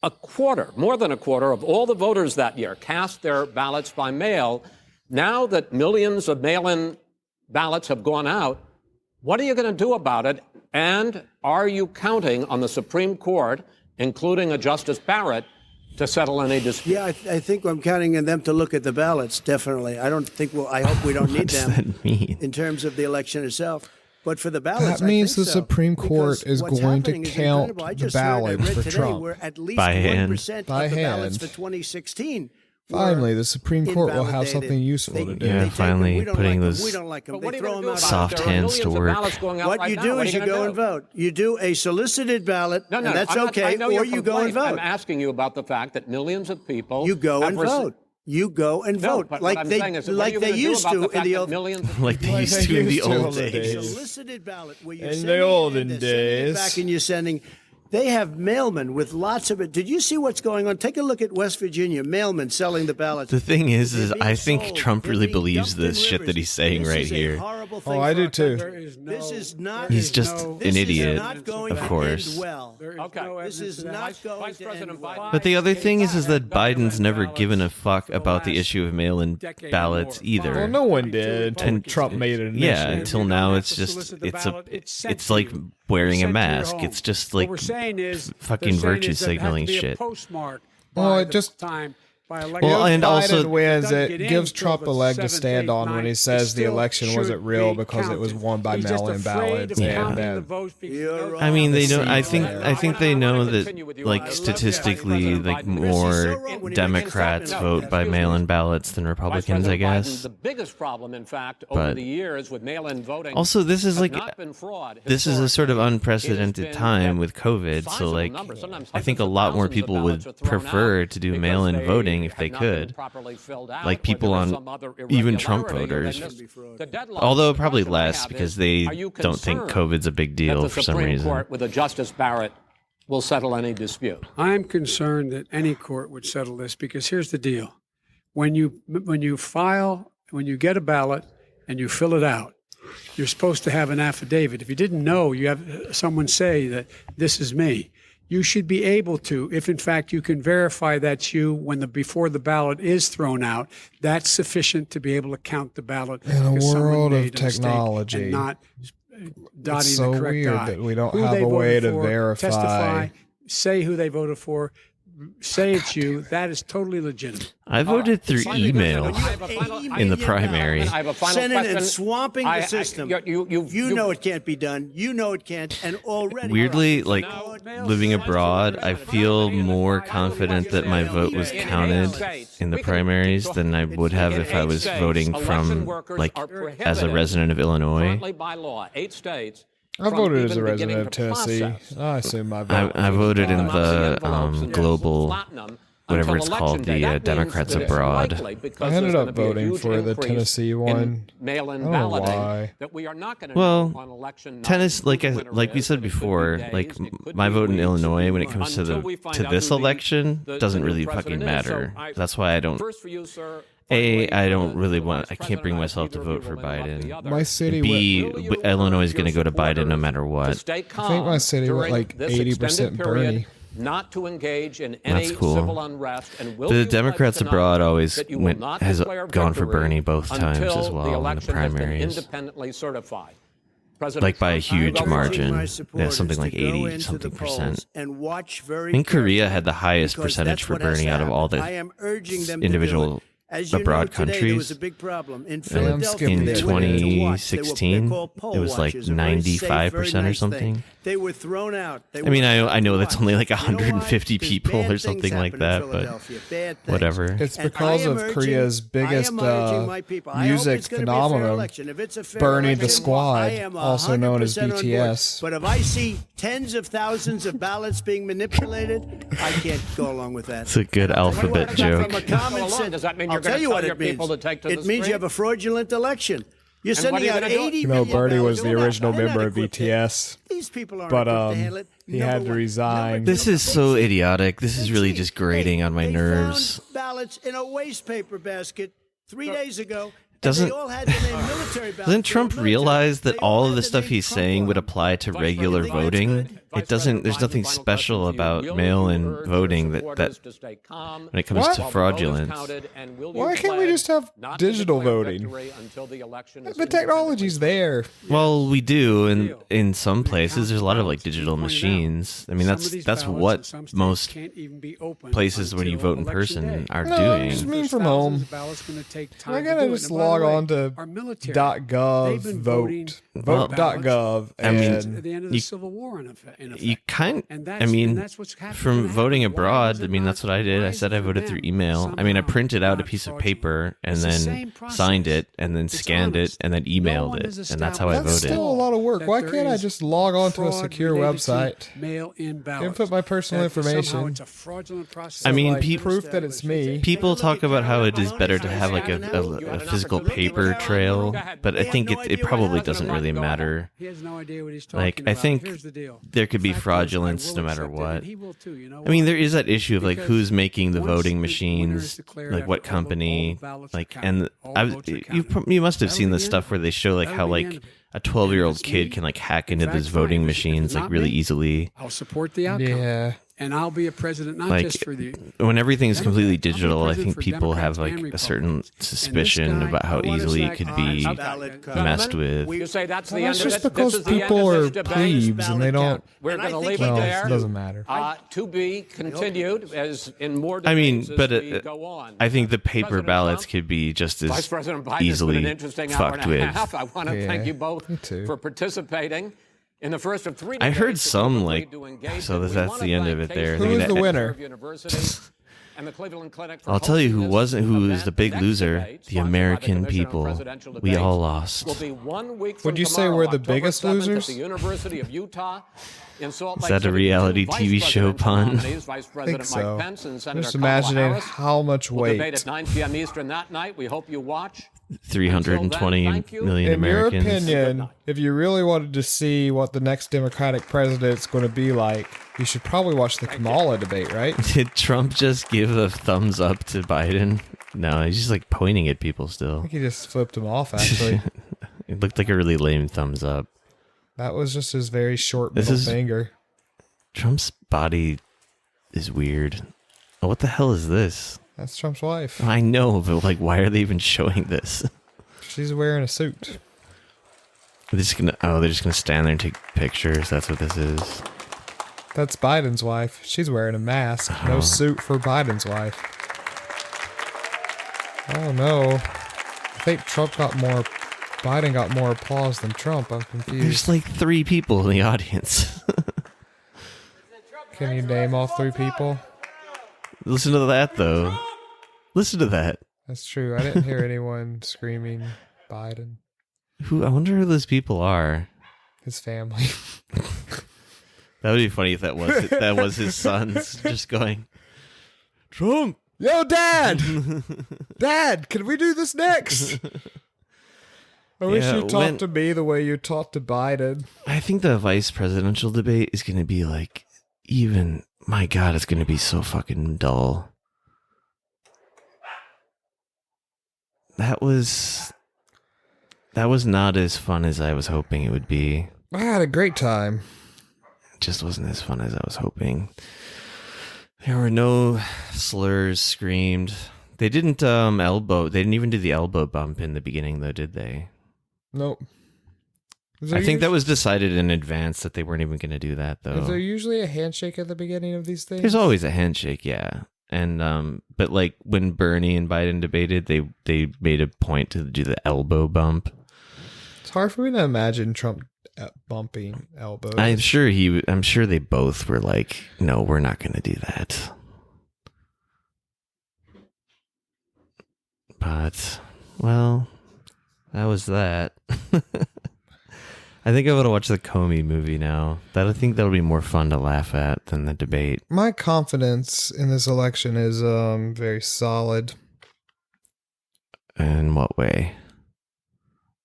a quarter, more than a quarter of all the voters that year cast their ballots by mail. Now that millions of mail-in ballots have gone out, what are you going to do about it? And are you counting on the Supreme Court, including a Justice Barrett, to settle any dispute? Yeah, I think I'm counting on them to look at the ballots, definitely. I don't think I hope we don't need What does them that mean? in terms of the election itself. But for the ballots, That means I think the so, Supreme Court because is what's going to happening is count incredible. I the just heard, I ballots read for today, Trump. we're at least By hand. 1% By of the ballots hand. for 2016. Finally, the Supreme Court will have invalidated. something useful to do. Yeah, They take finally them. We don't putting like those them. We don't like them. But what They are you throw going them to do out. about Soft it? There are hands to millions of work. ballots going out What right you now. do What are is you gonna go do? and vote. You do a solicited ballot, No, and that's I'm not- okay, I know your or you go and complaint. I'm vote. asking you about the fact that millions of people You go have and rece- vote. You go and No, vote, but like what I'm they saying is, what are like you they gonna do used about to the in fact the that old millions Like they used to in the old a days. solicited ballot where you're In the sending it olden and they're sending it days. back and you're sending. They have mailmen with lots of it. Did you see what's going on? Take a look at West Virginia. Mailmen selling the ballots. The thing is They're being I think sold. Trump They're really being believes dumped in this shit that rivers. he's saying This right is a here. horrible thing Oh, I for do our too. country. This is not. He's just this an is idiot, not going of to course. end well. Okay. This is not going Vice to President end well. Biden. But the other thing is that Biden's never given a fuck about the issue of mail-in ballots either. Well, no one did until Trump made it an Yeah, issue. until now it's just it's like wearing a mask. It's just like fucking virtue signaling shit. Well, it just Well, and also Biden wins. It gives Trump a leg to stand on when he says the election wasn't real because it was won by mail-in ballots. Yeah. And then I mean, they know. I think they know that, like, statistically, like, more Democrats vote by mail-in ballots than Republicans, I guess. The biggest problem, in fact, over But the years with mail-in voting. Also, this is has like not been fraud. this is a sort of Historically, unprecedented it has time been with COVID. So, sizable like, numbers, sometimes I think hundreds a of lot more thousands of people ballots would are thrown prefer out to do because mail-in they voting if have they not been could. properly filled out, Like or people there was on some other even Trump irregularity. voters. The deadline- Although the probably question I less have because is, they are you don't think concerned COVID's a big that deal the for some Supreme reason. Court with a Justice Barrett will settle any dispute. I'm concerned that any court would settle this because here's the deal. When you get a ballot and you fill it out, you're supposed to have an affidavit. If you didn't know, you have someone say that this is me. You should be able to, if in fact you can verify that's you before the ballot is thrown out, that's sufficient to be able to count the ballot. In a because someone world made of a mistake technology, and not dotting it's so the correct weird I. that we don't Who have they a way voted to for, verify. testify, say who they voted for, say it's you. That is totally legitimate. I voted through email in the primary. I have a final Sending question. and swamping the system. You know it can't be done. You know it can't. And already. Weirdly, like living abroad, I feel more confident that my vote was counted in the primaries than I would have if I was voting from, like, as a resident of Illinois. Currently by law, 8 states. I voted as a resident of Tennessee. I assume my vote. I voted in the global, whatever it's called, the Democrats Abroad. I ended up voting for the Tennessee one. I don't know why. Well, tennis, like we said before, like my vote in Illinois when it comes to this election doesn't really fucking matter. That's why I don't. I don't really want. I can't bring myself to vote for Biden. My city. B, Illinois is going to go to Biden no matter what. I think my city went like 80% Bernie. Not to engage in any That's cool. civil unrest, and will The Democrats abroad always has declare gone for victory Bernie both times until as well the in the election has been primaries. independently certified. Like by a huge margin. My Yeah, something like 80 something percent. I think Korea had the highest percentage for Bernie out of all the individual abroad countries. A big problem. In In Philadelphia, 2016, it was like 95% or something. They were thrown out. I mean, I know that's only like 150 people or something like that, but whatever. It's because of Korea's biggest music phenomenon, Bernie the Squad, also known as BTS. But if I see tens of thousands of ballots being manipulated, I can't go along with that. It's a good alphabet joke. From a common sense, Does that mean I'll you're tell going you to what tell your it means. people to take to the It means you street? have a fraudulent election. You're And what sending are you out gonna do? 80 You know, million Bernie was the ballots. original They're not member of equipped to handle it. BTS, These people aren't but equipped to handle it. he had to resign. This is so idiotic. This is really just grating on my nerves. Found ballots in a waste paper basket 3 days ago. Doesn't- and they all had the name military ballots. Doesn't Trump They were military. realize that They all all of had the the stuff name he's Trump saying on would it. apply to regular President voting? Biden. It doesn't. There's nothing special about mail-in voting that when it comes to fraudulence. Why can't we just have digital voting? The technology's there. Well, we do in some places. There's a lot of like digital machines. I mean, that's what most places when you vote in person are No, doing. just mean from home. I gotta just log on to .gov, vote, vote.gov, I mean, and At the end of the Civil War, in effect. You kind. And I that's- mean, and that's what's happening. from voting Why abroad. is I it mean, not- that's what I did. why I is said it I for voted them through email. I mean, I somehow printed out a not piece of fraudulent? paper and It's the same then process. signed it and then It's scanned honest. it and then No emailed one it, has and that's how I that's voted. still a lot of work. that Why there can't I is just log on to a fraud secure related to website? mail-in ballots. Input my personal That somehow information. it's a fraudulent process. I mean, like, proof that it's me. People talk about how it is better to have like a physical paper trail, but I think it probably doesn't really matter. He has no idea what he's talking Like, about. I think Here's the deal. there could be Fact is, fraudulence I will no matter accept it, what. and he will too, you know I mean, why? there is that issue of like Because who's making the once voting the winner is machines, declared like what after all the company, ballots are like, counted, and all the votes are counted. you must have That'll seen be the the stuff end. where they show like That'll how be the like end of it. a 12-year-old If it's kid me, can like hack in into fact, those voting fine. If it's machines like not really me, easily. I'll support the outcome. Yeah. And I'll be a president not Like, just for the when everything's Democrat- completely I'll be digital, I president think for people have Democrats like and a certain Republicans. suspicion And this guy, about how I wanna easily say, it could I- be I- messed with. You say that's the Well, end that's of just it. because This is the end people of are this debate. plebes and they don't. We're going to leave Well, it it there. doesn't matter. To be continued as in more I mean, debates but as we go on. I think the paper President ballots Trump, could be just Vice as President Biden, it's been easily an interesting hour fucked and a with. half. I want to Yeah, thank you both me too. for participating in the first of 3 I debates heard that some, you've like, agreed to engage so in. We that's want the to end thank of it Case there. Who Western is the winner? Reserve University and the Cleveland Clinic for I'll tell you who hosting wasn't, this who is event. the big Next loser. debate, The sponsored by the American Commission on people. Presidential We all Debates, lost. will be 1 week Would from you say tomorrow, we're the October biggest 7th, losers? At the University of Utah In Salt Is Lake that a City, reality two vice TV show presidential pun? nominees, Vice President so. Mike Pence and Senator Just Kamala imagining Harris how much will debate weight. at 9 p.m. Eastern that night. We hope you watch. 320 Until then, thank you. million In your Americans. opinion, if you really wanted to see what the next Democratic president's going to be like, you should probably watch the Kamala debate, right? Did Trump just give a thumbs up to Biden? No, he's just like pointing at people I still. think he just flipped him off, actually. It looked like a really lame thumbs up. That was just his very short This middle is- finger. Trump's body is weird. Oh, what the hell is this? That's Trump's wife. I know, but like, why are they even showing this? She's wearing a suit. They're just gonna stand there and take pictures. That's what this is. That's Biden's wife. She's wearing a mask. No suit for Biden's wife. Oh no. I think Biden got more applause than Trump. I'm confused. There's like 3 people in the audience. Can you name all 3 people? Listen to that, though. Listen to that. That's true. I didn't hear anyone screaming Biden. I wonder who those people are. His family. That would be funny if that was his sons just going, Trump. Yo, Dad! Dad, can we do this next? I wish you talked to me the way you talked to Biden. I think the vice presidential debate is going to be like, my God, it's going to be so fucking dull. That was not as fun as I was hoping it would be. I had a great time. It just wasn't as fun as I was hoping. There were no slurs screamed. They didn't They didn't even do the elbow bump in the beginning, though, did they? Nope. I think that was decided in advance that they weren't even going to do that, though. Is there usually a handshake at the beginning of these things? There's always a handshake, yeah. And but like when Bernie and Biden debated, they made a point to do the elbow bump. It's hard for me to imagine Trump bumping elbows. I'm sure they both were like, no, we're not going to do that. But well, that was that. I think I'm going to watch the Comey movie now. I think that'll be more fun to laugh at than the debate. My confidence in this election is very solid. In what way?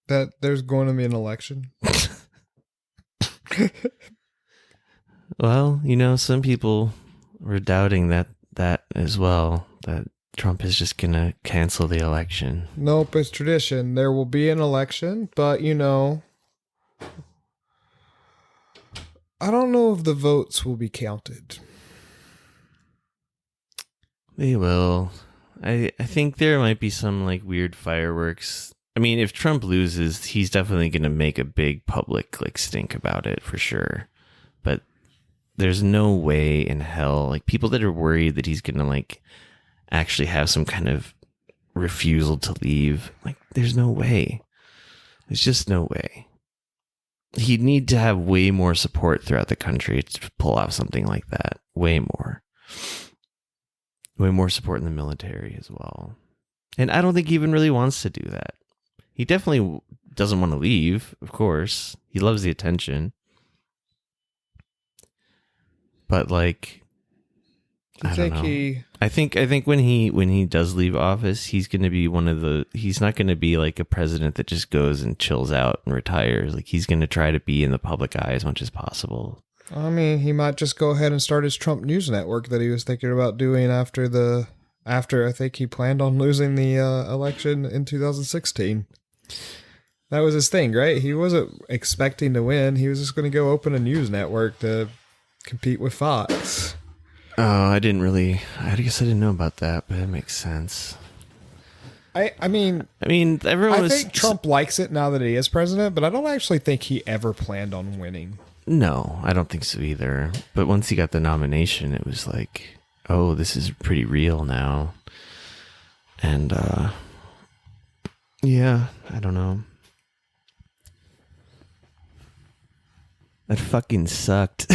That there's going to be an election. Well, some people were doubting that as well, that Trump is just going to cancel the election. Nope, it's tradition. There will be an election, but I don't know if the votes will be counted. They will. I think there might be some like weird fireworks. I mean, if Trump loses, he's definitely going to make a big public like stink about it for sure. But there's no way in hell, like people that are worried that he's going to like actually have some kind of refusal to leave, like there's no way. There's just no way. He'd need to have way more support throughout the country to pull off something like that. Way more. Way more support in the military as well. And I don't think he even really wants to do that. He definitely doesn't want to leave, of course. He loves the attention. But like, I don't know. I think when he does leave office, he's going to be he's not going to be like a president that just goes and chills out and retires. Like he's going to try to be in the public eye as much as possible. I mean, he might just go ahead and start his Trump News Network that he was thinking about doing after I think he planned on losing the election in 2016. That was his thing, right? He wasn't expecting to win. He was just going to go open a news network to compete with Fox. Oh, I guess I didn't know about that, but it makes sense. I mean, everyone I think Trump likes it now that he is president, but I don't actually think he ever planned on winning. No, I don't think so either. But once he got the nomination, it was like, oh, this is pretty real now. And, yeah, I don't know. That fucking sucked.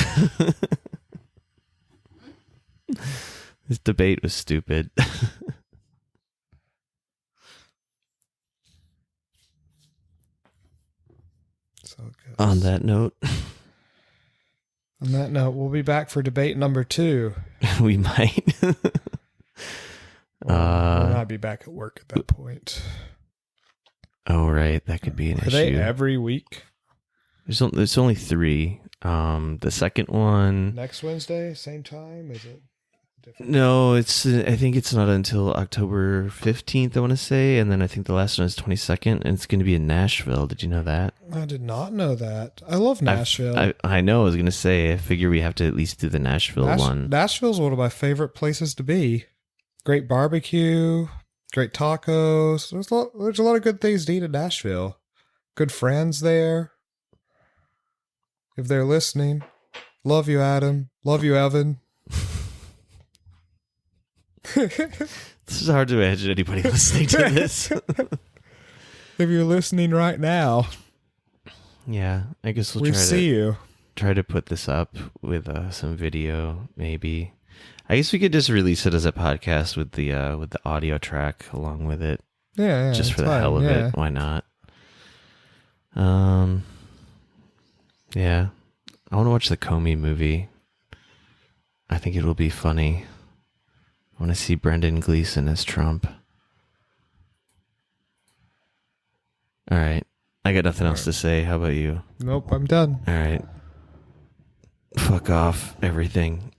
This debate was stupid. So good. On that note. On that note, we'll be back for debate number 2. We might. We might be back at work at that point. Oh, right. That could be an issue. Are they every week? There's only 3. The second one... Next Wednesday, same time? Is it different? No, I think it's not until October 15th, I want to say. And then I think the last one is 22nd. And it's going to be in Nashville. Did you know that? I did not know that. I love Nashville. I know. I was going to say, I figure we have to at least do the Nashville one. Nashville's one of my favorite places to be. Great barbecue, great tacos. There's a lot of good things to eat in Nashville. Good friends there. If they're listening, love you, Adam. Love you, Evan. This is hard to imagine anybody listening to this. If you're listening right now, yeah, I guess we see you. Try to put this up with some video, maybe. I guess we could just release it as a podcast with the audio track along with it. Yeah, just for the hell of it. Why not? Yeah, I want to watch the Comey movie. I think it will be funny. I want to see Brendan Gleeson as Trump. All right. I got nothing else to say. How about you? Nope, I'm done. All right. Fuck off, everything.